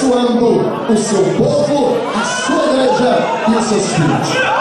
abençoando o seu povo, a sua igreja e os seus filhos.